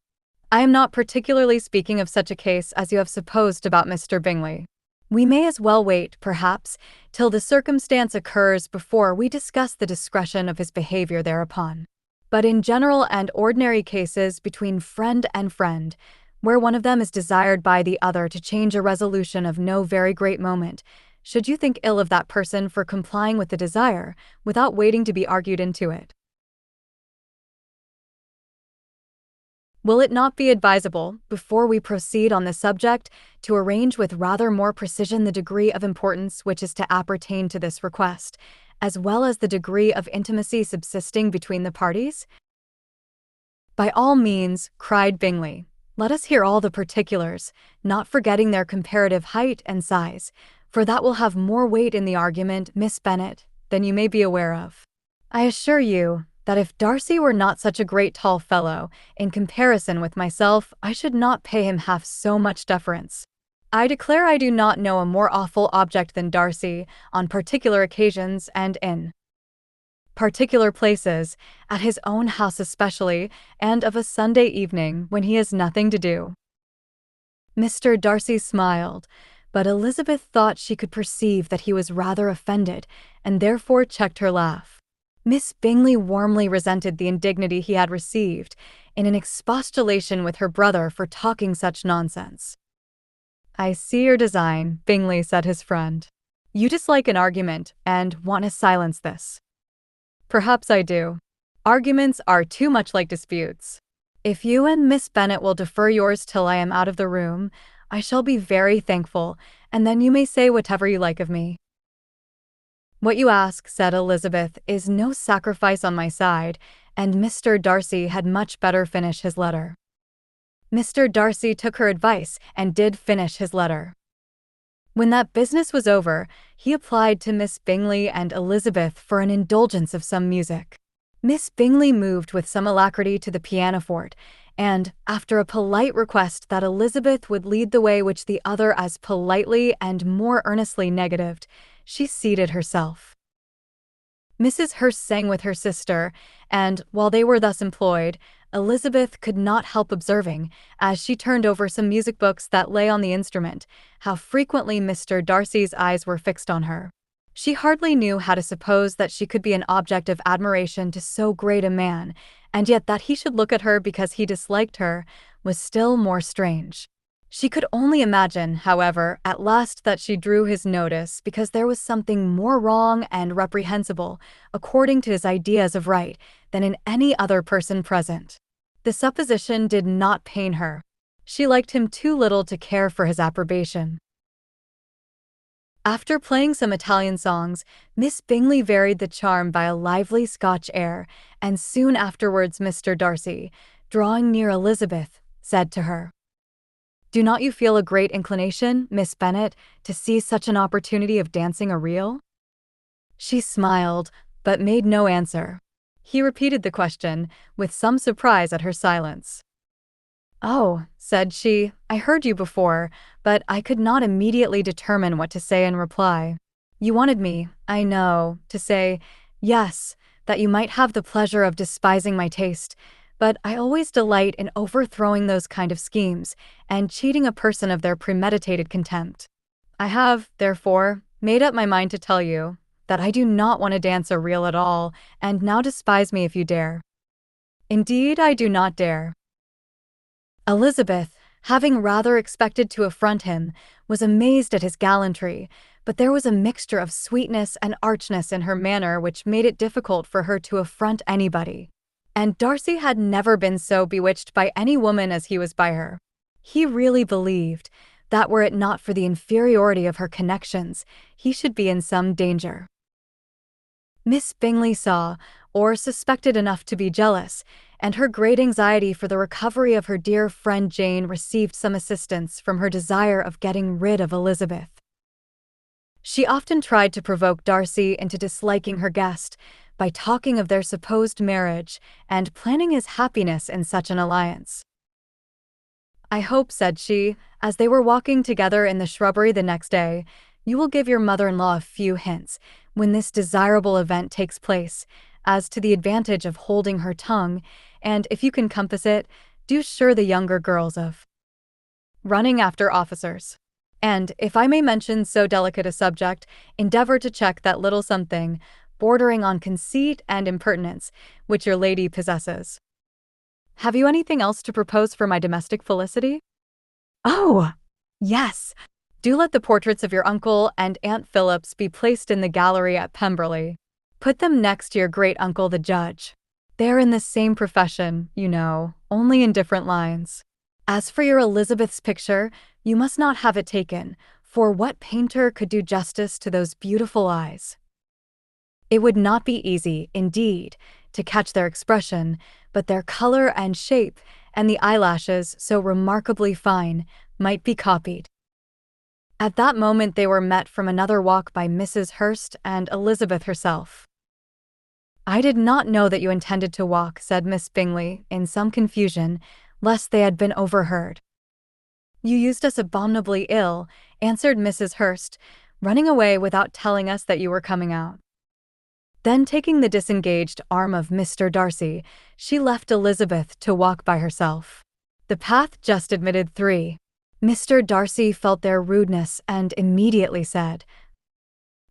I am not particularly speaking of such a case as you have supposed about Mr. Bingley. We may as well wait, perhaps, till the circumstance occurs before we discuss the discretion of his behavior thereupon. But in general and ordinary cases between friend and friend, where one of them is desired by the other to change a resolution of no very great moment, should you think ill of that person for complying with the desire, without waiting to be argued into it? Will it not be advisable, before we proceed on the subject, to arrange with rather more precision the degree of importance which is to appertain to this request, as well as the degree of intimacy subsisting between the parties? By all means, cried Bingley. Let us hear all the particulars, not forgetting their comparative height and size, for that will have more weight in the argument, Miss Bennet, than you may be aware of. I assure you that if Darcy were not such a great tall fellow, in comparison with myself, I should not pay him half so much deference. I declare I do not know a more awful object than Darcy, on particular occasions and in particular places, at his own house especially, and of a Sunday evening when he has nothing to do. Mr. Darcy smiled, but Elizabeth thought she could perceive that he was rather offended, and therefore checked her laugh. Miss Bingley warmly resented the indignity he had received, in an expostulation with her brother for talking such nonsense. I see your design, Bingley, said his friend. You dislike an argument, and want to silence this. Perhaps I do. Arguments are too much like disputes. If you and Miss Bennet will defer yours till I am out of the room, I shall be very thankful, and then you may say whatever you like of me. What you ask, said Elizabeth, is no sacrifice on my side, and Mr. Darcy had much better finish his letter. Mr. Darcy took her advice and did finish his letter. When that business was over, he applied to Miss Bingley and Elizabeth for an indulgence of some music. Miss Bingley moved with some alacrity to the pianoforte, and, after a polite request that Elizabeth would lead the way which the other as politely and more earnestly negatived, she seated herself. Mrs. Hurst sang with her sister, and, while they were thus employed, Elizabeth could not help observing, as she turned over some music books that lay on the instrument, how frequently Mr. Darcy's eyes were fixed on her. She hardly knew how to suppose that she could be an object of admiration to so great a man, and yet that he should look at her because he disliked her was still more strange. She could only imagine, however, at last that she drew his notice because there was something more wrong and reprehensible, according to his ideas of right, than in any other person present. The supposition did not pain her. She liked him too little to care for his approbation. After playing some Italian songs, Miss Bingley varied the charm by a lively Scotch air, and soon afterwards Mr. Darcy, drawing near Elizabeth, said to her, "Do not you feel a great inclination, Miss Bennet, to seize such an opportunity of dancing a reel?" She smiled, but made no answer. He repeated the question, with some surprise at her silence. "Oh," said she, "I heard you before, but I could not immediately determine what to say in reply. You wanted me, I know, to say, yes, that you might have the pleasure of despising my taste, but I always delight in overthrowing those kind of schemes and cheating a person of their premeditated contempt. I have, therefore, made up my mind to tell you that I do not want to dance a reel at all, and now despise me if you dare. Indeed, I do not dare. Elizabeth, having rather expected to affront him, was amazed at his gallantry, but there was a mixture of sweetness and archness in her manner which made it difficult for her to affront anybody. And Darcy had never been so bewitched by any woman as he was by her. He really believed that were it not for the inferiority of her connections, he should be in some danger. Miss Bingley saw, or suspected enough to be jealous, and her great anxiety for the recovery of her dear friend Jane received some assistance from her desire of getting rid of Elizabeth. She often tried to provoke Darcy into disliking her guest by talking of their supposed marriage and planning his happiness in such an alliance. "I hope," said she, as they were walking together in the shrubbery the next day, "you will give your mother-in-law a few hints, when this desirable event takes place, as to the advantage of holding her tongue, and, if you can compass it, do assure the younger girls of running after officers. And, if I may mention so delicate a subject, endeavor to check that little something, bordering on conceit and impertinence, which your lady possesses. Have you anything else to propose for my domestic felicity?" "Oh, yes. Do let the portraits of your uncle and Aunt Phillips be placed in the gallery at Pemberley. Put them next to your great-uncle the judge. They are in the same profession, you know, only in different lines. As for your Elizabeth's picture, you must not have it taken, for what painter could do justice to those beautiful eyes? It would not be easy, indeed, to catch their expression, but their color and shape, and the eyelashes, so remarkably fine, might be copied." At that moment they were met from another walk by Mrs. Hurst and Elizabeth herself. "I did not know that you intended to walk," said Miss Bingley, in some confusion, lest they had been overheard. "You used us abominably ill," answered Mrs. Hurst, "running away without telling us that you were coming out." Then, taking the disengaged arm of Mr. Darcy, she left Elizabeth to walk by herself. The path just admitted 3. Mr. Darcy felt their rudeness and immediately said,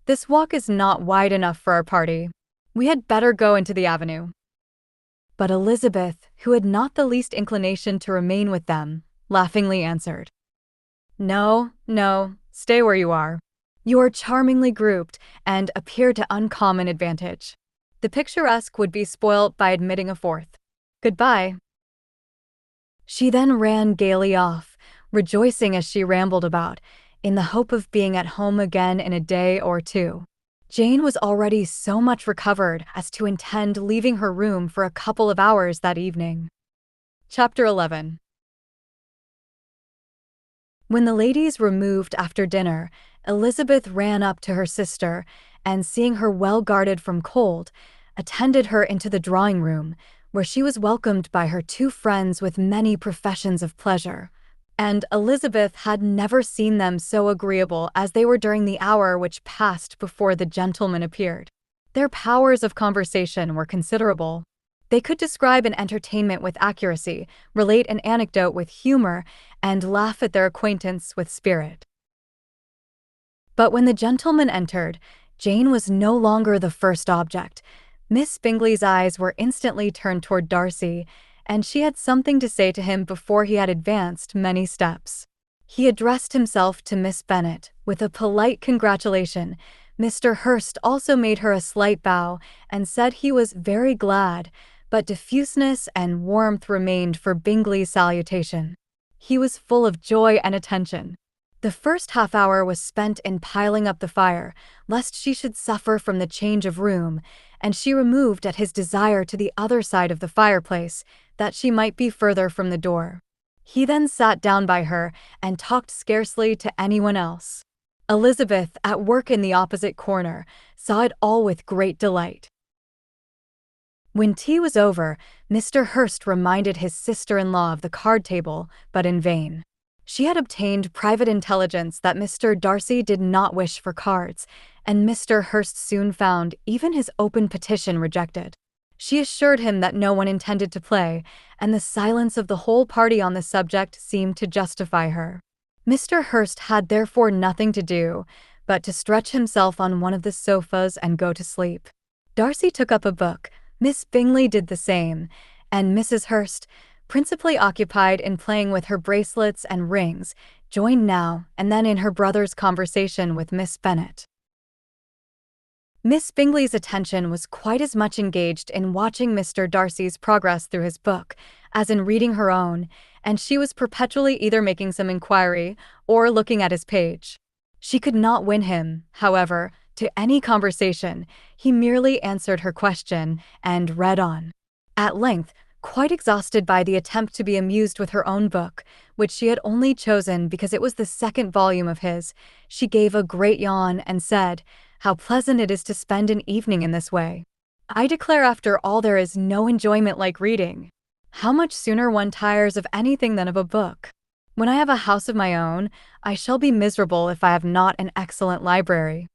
"This walk is not wide enough for our party. We had better go into the avenue." But Elizabeth, who had not the least inclination to remain with them, laughingly answered, "No, no, stay where you are. You are charmingly grouped, and appear to uncommon advantage. The picturesque would be spoilt by admitting a fourth. Goodbye." She then ran gaily off, rejoicing as she rambled about, in the hope of being at home again in a day or 2. Jane was already so much recovered as to intend leaving her room for a couple of hours that evening. Chapter 11. When the ladies removed after dinner, Elizabeth ran up to her sister, and seeing her well guarded from cold, attended her into the drawing-room, where she was welcomed by her 2 friends with many professions of pleasure. And Elizabeth had never seen them so agreeable as they were during the hour which passed before the gentlemen appeared. Their powers of conversation were considerable. They could describe an entertainment with accuracy, relate an anecdote with humor, and laugh at their acquaintance with spirit. But when the gentlemen entered, Jane was no longer the first object. Miss Bingley's eyes were instantly turned toward Darcy, and she had something to say to him before he had advanced many steps. He addressed himself to Miss Bennet with a polite congratulation. Mr. Hurst also made her a slight bow and said he was very glad, but diffuseness and warmth remained for Bingley's salutation. He was full of joy and attention. The first half-hour was spent in piling up the fire, lest she should suffer from the change of room, and she removed at his desire to the other side of the fireplace, that she might be further from the door. He then sat down by her and talked scarcely to anyone else. Elizabeth, at work in the opposite corner, saw it all with great delight. When tea was over, Mr. Hurst reminded his sister-in-law of the card table, but in vain. She had obtained private intelligence that Mr. Darcy did not wish for cards, and Mr. Hurst soon found even his open petition rejected. She assured him that no one intended to play, and the silence of the whole party on the subject seemed to justify her. Mr. Hurst had therefore nothing to do but to stretch himself on one of the sofas and go to sleep. Darcy took up a book, Miss Bingley did the same, and Mrs. Hurst, principally occupied in playing with her bracelets and rings, joined now and then in her brother's conversation with Miss Bennet. Miss Bingley's attention was quite as much engaged in watching Mr. Darcy's progress through his book as in reading her own, and she was perpetually either making some inquiry or looking at his page. She could not win him, however, to any conversation. He merely answered her question and read on. At length, quite exhausted by the attempt to be amused with her own book, which she had only chosen because it was the second volume of his, she gave a great yawn and said, "How pleasant it is to spend an evening in this way. I declare after all there is no enjoyment like reading. How much sooner one tires of anything than of a book. When I have a house of my own, I shall be miserable if I have not an excellent library."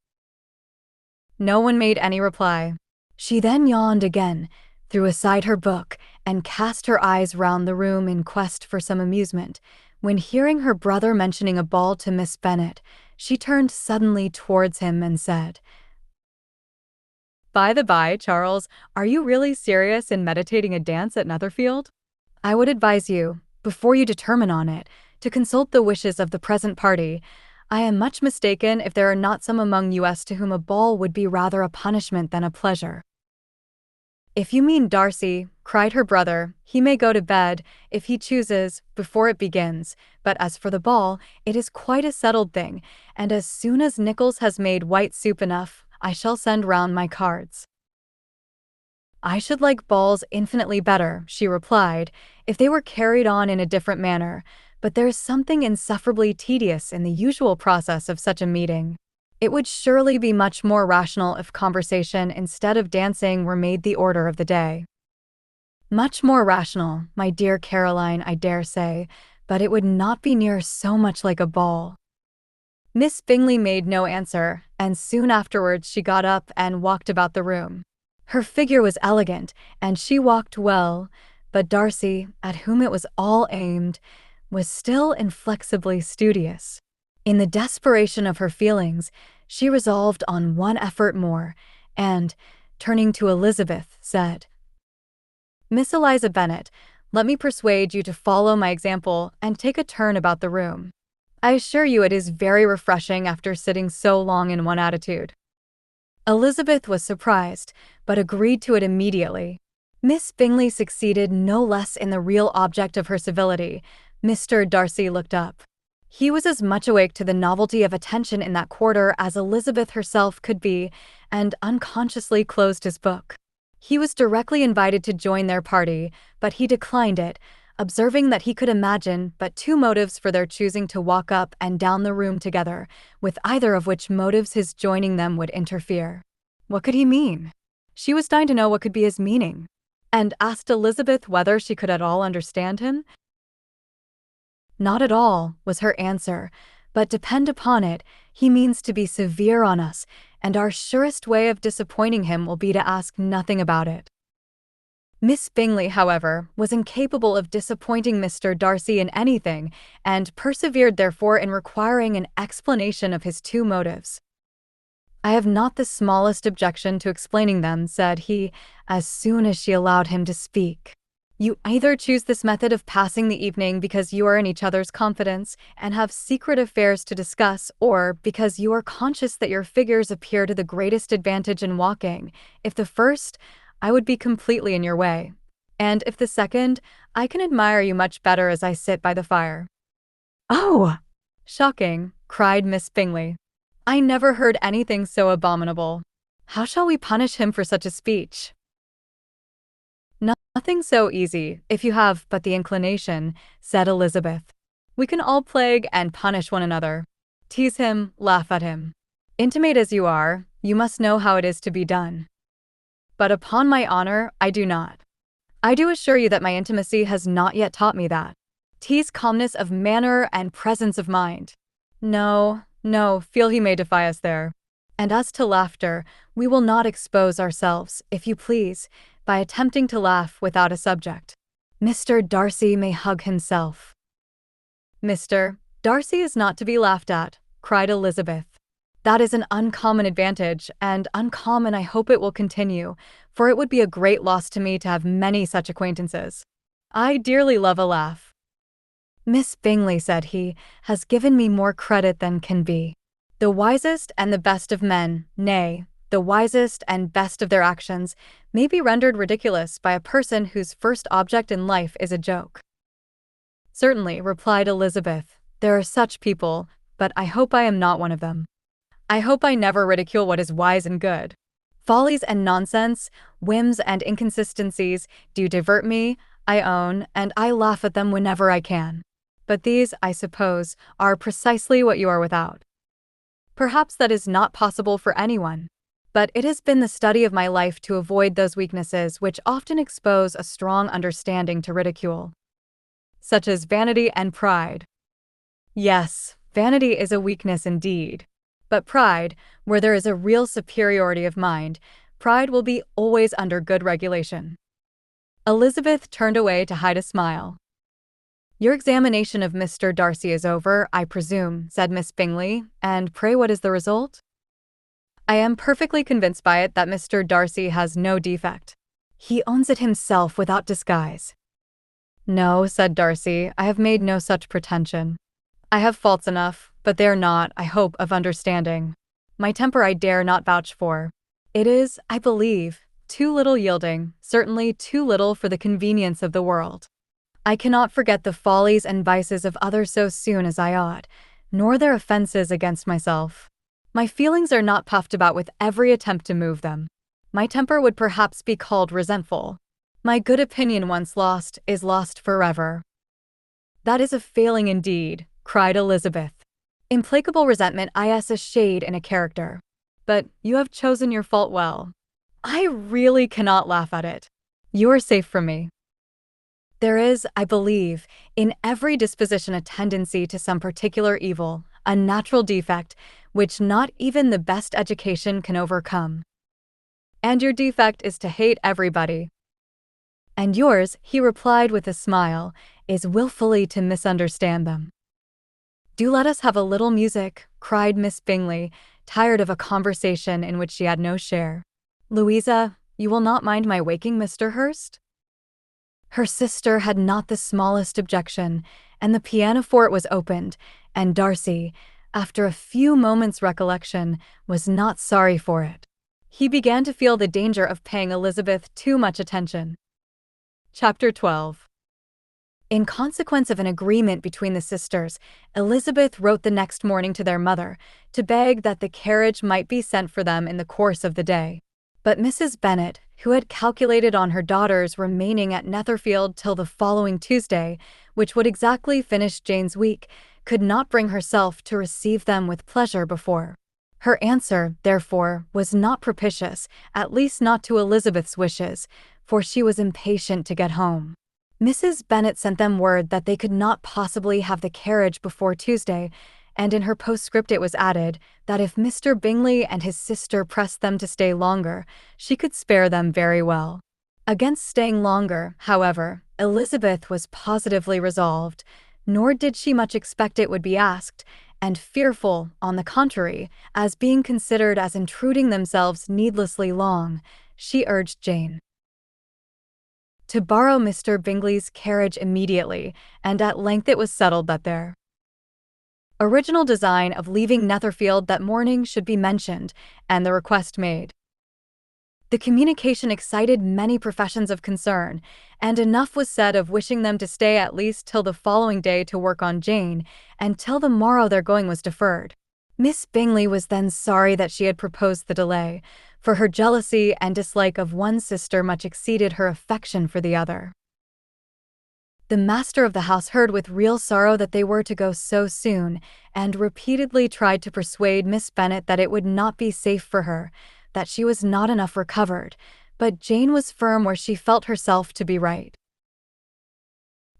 No one made any reply. She then yawned again, threw aside her book, and cast her eyes round the room in quest for some amusement, when hearing her brother mentioning a ball to Miss Bennet, she turned suddenly towards him and said, "By the by, Charles, are you really serious in meditating a dance at Netherfield? I would advise you, before you determine on it, to consult the wishes of the present party. I am much mistaken if there are not some among us to whom a ball would be rather a punishment than a pleasure." "If you mean Darcy," cried her brother, "he may go to bed, if he chooses, before it begins, but as for the ball, it is quite a settled thing, and as soon as Nicholas has made white soup enough, I shall send round my cards." "I should like balls infinitely better," she replied, "if they were carried on in a different manner, but there is something insufferably tedious in the usual process of such a meeting. It would surely be much more rational if conversation instead of dancing were made the order of the day." "Much more rational, my dear Caroline, I dare say, but it would not be near so much like a ball." Miss Bingley made no answer, and soon afterwards she got up and walked about the room. Her figure was elegant, and she walked well, but Darcy, at whom it was all aimed, was still inflexibly studious. In the desperation of her feelings, she resolved on one effort more, and, turning to Elizabeth, said, "Miss Eliza Bennet, let me persuade you to follow my example and take a turn about the room. I assure you it is very refreshing after sitting so long in one attitude." Elizabeth was surprised, but agreed to it immediately. Miss Bingley succeeded no less in the real object of her civility. Mr. Darcy looked up. He was as much awake to the novelty of attention in that quarter as Elizabeth herself could be, and unconsciously closed his book. He was directly invited to join their party, but he declined it, observing that he could imagine but two motives for their choosing to walk up and down the room together, with either of which motives his joining them would interfere. What could he mean? She was dying to know what could be his meaning, and asked Elizabeth whether she could at all understand him. "Not at all," was her answer, "but depend upon it, he means to be severe on us, and our surest way of disappointing him will be to ask nothing about it." Miss Bingley, however, was incapable of disappointing Mr. Darcy in anything, and persevered therefore in requiring an explanation of his two motives. "I have not the smallest objection to explaining them," said he, as soon as she allowed him to speak. "You either choose this method of passing the evening because you are in each other's confidence and have secret affairs to discuss, or because you are conscious that your figures appear to the greatest advantage in walking. If the first, I would be completely in your way, and if the second, I can admire you much better as I sit by the fire." "Oh!" "Shocking," cried Miss Bingley. "I never heard anything so abominable. How shall we punish him for such a speech?" "Nothing so easy, if you have but the inclination," said Elizabeth. "We can all plague and punish one another. Tease him, laugh at him. Intimate as you are, you must know how it is to be done. But upon my honor, I do not. I do assure you that my intimacy has not yet taught me that. Tease calmness of manner and presence of mind. No, feel he may defy us there. And as to laughter, we will not expose ourselves, if you please, by attempting to laugh without a subject. Mr. Darcy may hug himself. Mr. Darcy is not to be laughed at, cried Elizabeth. That is an uncommon advantage, and uncommon I hope it will continue, for it would be a great loss to me to have many such acquaintances. I dearly love a laugh. Miss Bingley, said he, has given me more credit than can be. The wisest and the best of men, nay, the wisest and best of their actions, may be rendered ridiculous by a person whose first object in life is a joke. Certainly, replied Elizabeth, there are such people, but I hope I am not one of them. I hope I never ridicule what is wise and good. Follies and nonsense, whims and inconsistencies do divert me, I own, and I laugh at them whenever I can. But these, I suppose, are precisely what you are without. Perhaps that is not possible for anyone. But it has been the study of my life to avoid those weaknesses which often expose a strong understanding to ridicule, such as vanity and pride. Yes, vanity is a weakness indeed. But pride, where there is a real superiority of mind, pride will be always under good regulation. Elizabeth turned away to hide a smile. Your examination of Mr. Darcy is over, I presume, said Miss Bingley, and pray what is the result? I am perfectly convinced by it that Mr. Darcy has no defect. He owns it himself without disguise. No, said Darcy, I have made no such pretension. I have faults enough, but they are not, I hope, of understanding. My temper I dare not vouch for. It is, I believe, too little yielding, certainly too little for the convenience of the world. I cannot forget the follies and vices of others so soon as I ought, nor their offenses against myself. My feelings are not puffed about with every attempt to move them. My temper would perhaps be called resentful. My good opinion once lost is lost forever. That is a failing indeed, cried Elizabeth. Implacable resentment is a shade in a character. But you have chosen your fault well. I really cannot laugh at it. You are safe from me. There is, I believe, in every disposition a tendency to some particular evil, a natural defect, which not even the best education can overcome. And your defect is to hate everybody. And yours, he replied with a smile, is willfully to misunderstand them. Do let us have a little music, cried Miss Bingley, tired of a conversation in which she had no share. Louisa, you will not mind my waking Mr. Hurst? Her sister had not the smallest objection, and the pianoforte was opened, and Darcy, after a few moments' recollection, was not sorry for it. He began to feel the danger of paying Elizabeth too much attention. Chapter 12. In consequence of an agreement between the sisters, Elizabeth wrote the next morning to their mother to beg that the carriage might be sent for them in the course of the day. But Mrs. Bennet, who had calculated on her daughters remaining at Netherfield till the following Tuesday, which would exactly finish Jane's week, could not bring herself to receive them with pleasure before. Her answer, therefore, was not propitious, at least not to Elizabeth's wishes, for she was impatient to get home. Mrs. Bennet sent them word that they could not possibly have the carriage before Tuesday, and in her postscript it was added that if Mr. Bingley and his sister pressed them to stay longer, she could spare them very well. Against staying longer, however, Elizabeth was positively resolved, nor did she much expect it would be asked, and fearful, on the contrary, as being considered as intruding themselves needlessly long, she urged Jane to borrow Mr. Bingley's carriage immediately, and at length it was settled that their original design of leaving Netherfield that morning should be mentioned, and the request made. The communication excited many professions of concern, and enough was said of wishing them to stay at least till the following day to work on Jane, and till the morrow their going was deferred. Miss Bingley was then sorry that she had proposed the delay, for her jealousy and dislike of one sister much exceeded her affection for the other. The master of the house heard with real sorrow that they were to go so soon, and repeatedly tried to persuade Miss Bennet that it would not be safe for her, that she was not enough recovered, but Jane was firm where she felt herself to be right.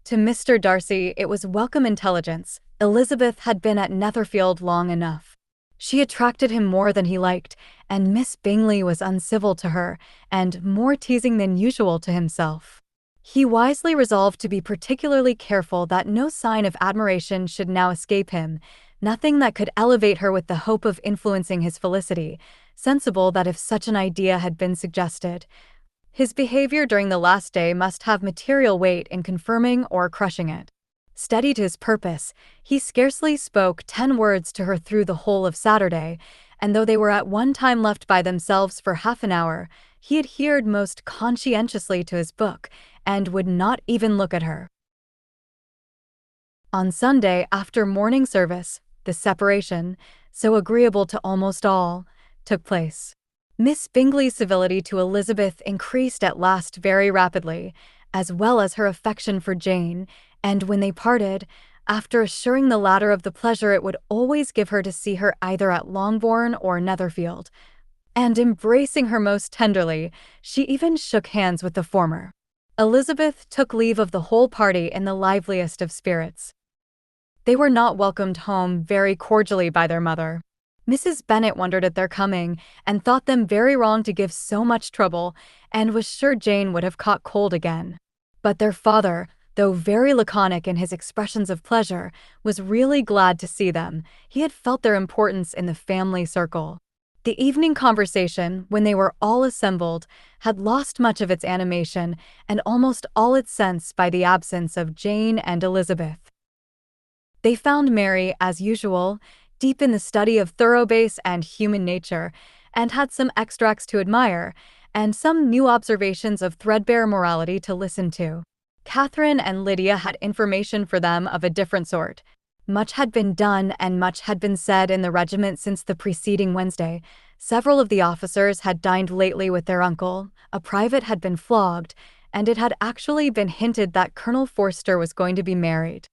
To Mr. Darcy it was welcome intelligence. Elizabeth had been at Netherfield long enough. She attracted him more than he liked, and Miss Bingley was uncivil to her and more teasing than usual to himself. He wisely resolved to be particularly careful that no sign of admiration should now escape him, nothing that could elevate her with the hope of influencing his felicity, sensible that if such an idea had been suggested, his behavior during the last day must have material weight in confirming or crushing it. Steady to his purpose, he scarcely spoke 10 words to her through the whole of Saturday, and though they were at one time left by themselves for half an hour, he adhered most conscientiously to his book, and would not even look at her. On Sunday, after morning service, the separation, so agreeable to almost all, took place. Miss Bingley's civility to Elizabeth increased at last very rapidly, as well as her affection for Jane, and when they parted, after assuring the latter of the pleasure it would always give her to see her either at Longbourn or Netherfield, and embracing her most tenderly, she even shook hands with the former. Elizabeth took leave of the whole party in the liveliest of spirits. They were not welcomed home very cordially by their mother. Mrs. Bennet wondered at their coming, and thought them very wrong to give so much trouble, and was sure Jane would have caught cold again. But their father, though very laconic in his expressions of pleasure, was really glad to see them. He had felt their importance in the family circle. The evening conversation, when they were all assembled, had lost much of its animation and almost all its sense by the absence of Jane and Elizabeth. They found Mary, as usual, deep in the study of thoroughbass and human nature, and had some extracts to admire, and some new observations of threadbare morality to listen to. Catherine and Lydia had information for them of a different sort. Much had been done and much had been said in the regiment since the preceding Wednesday. Several of the officers had dined lately with their uncle, a private had been flogged, and it had actually been hinted that Colonel Forster was going to be married.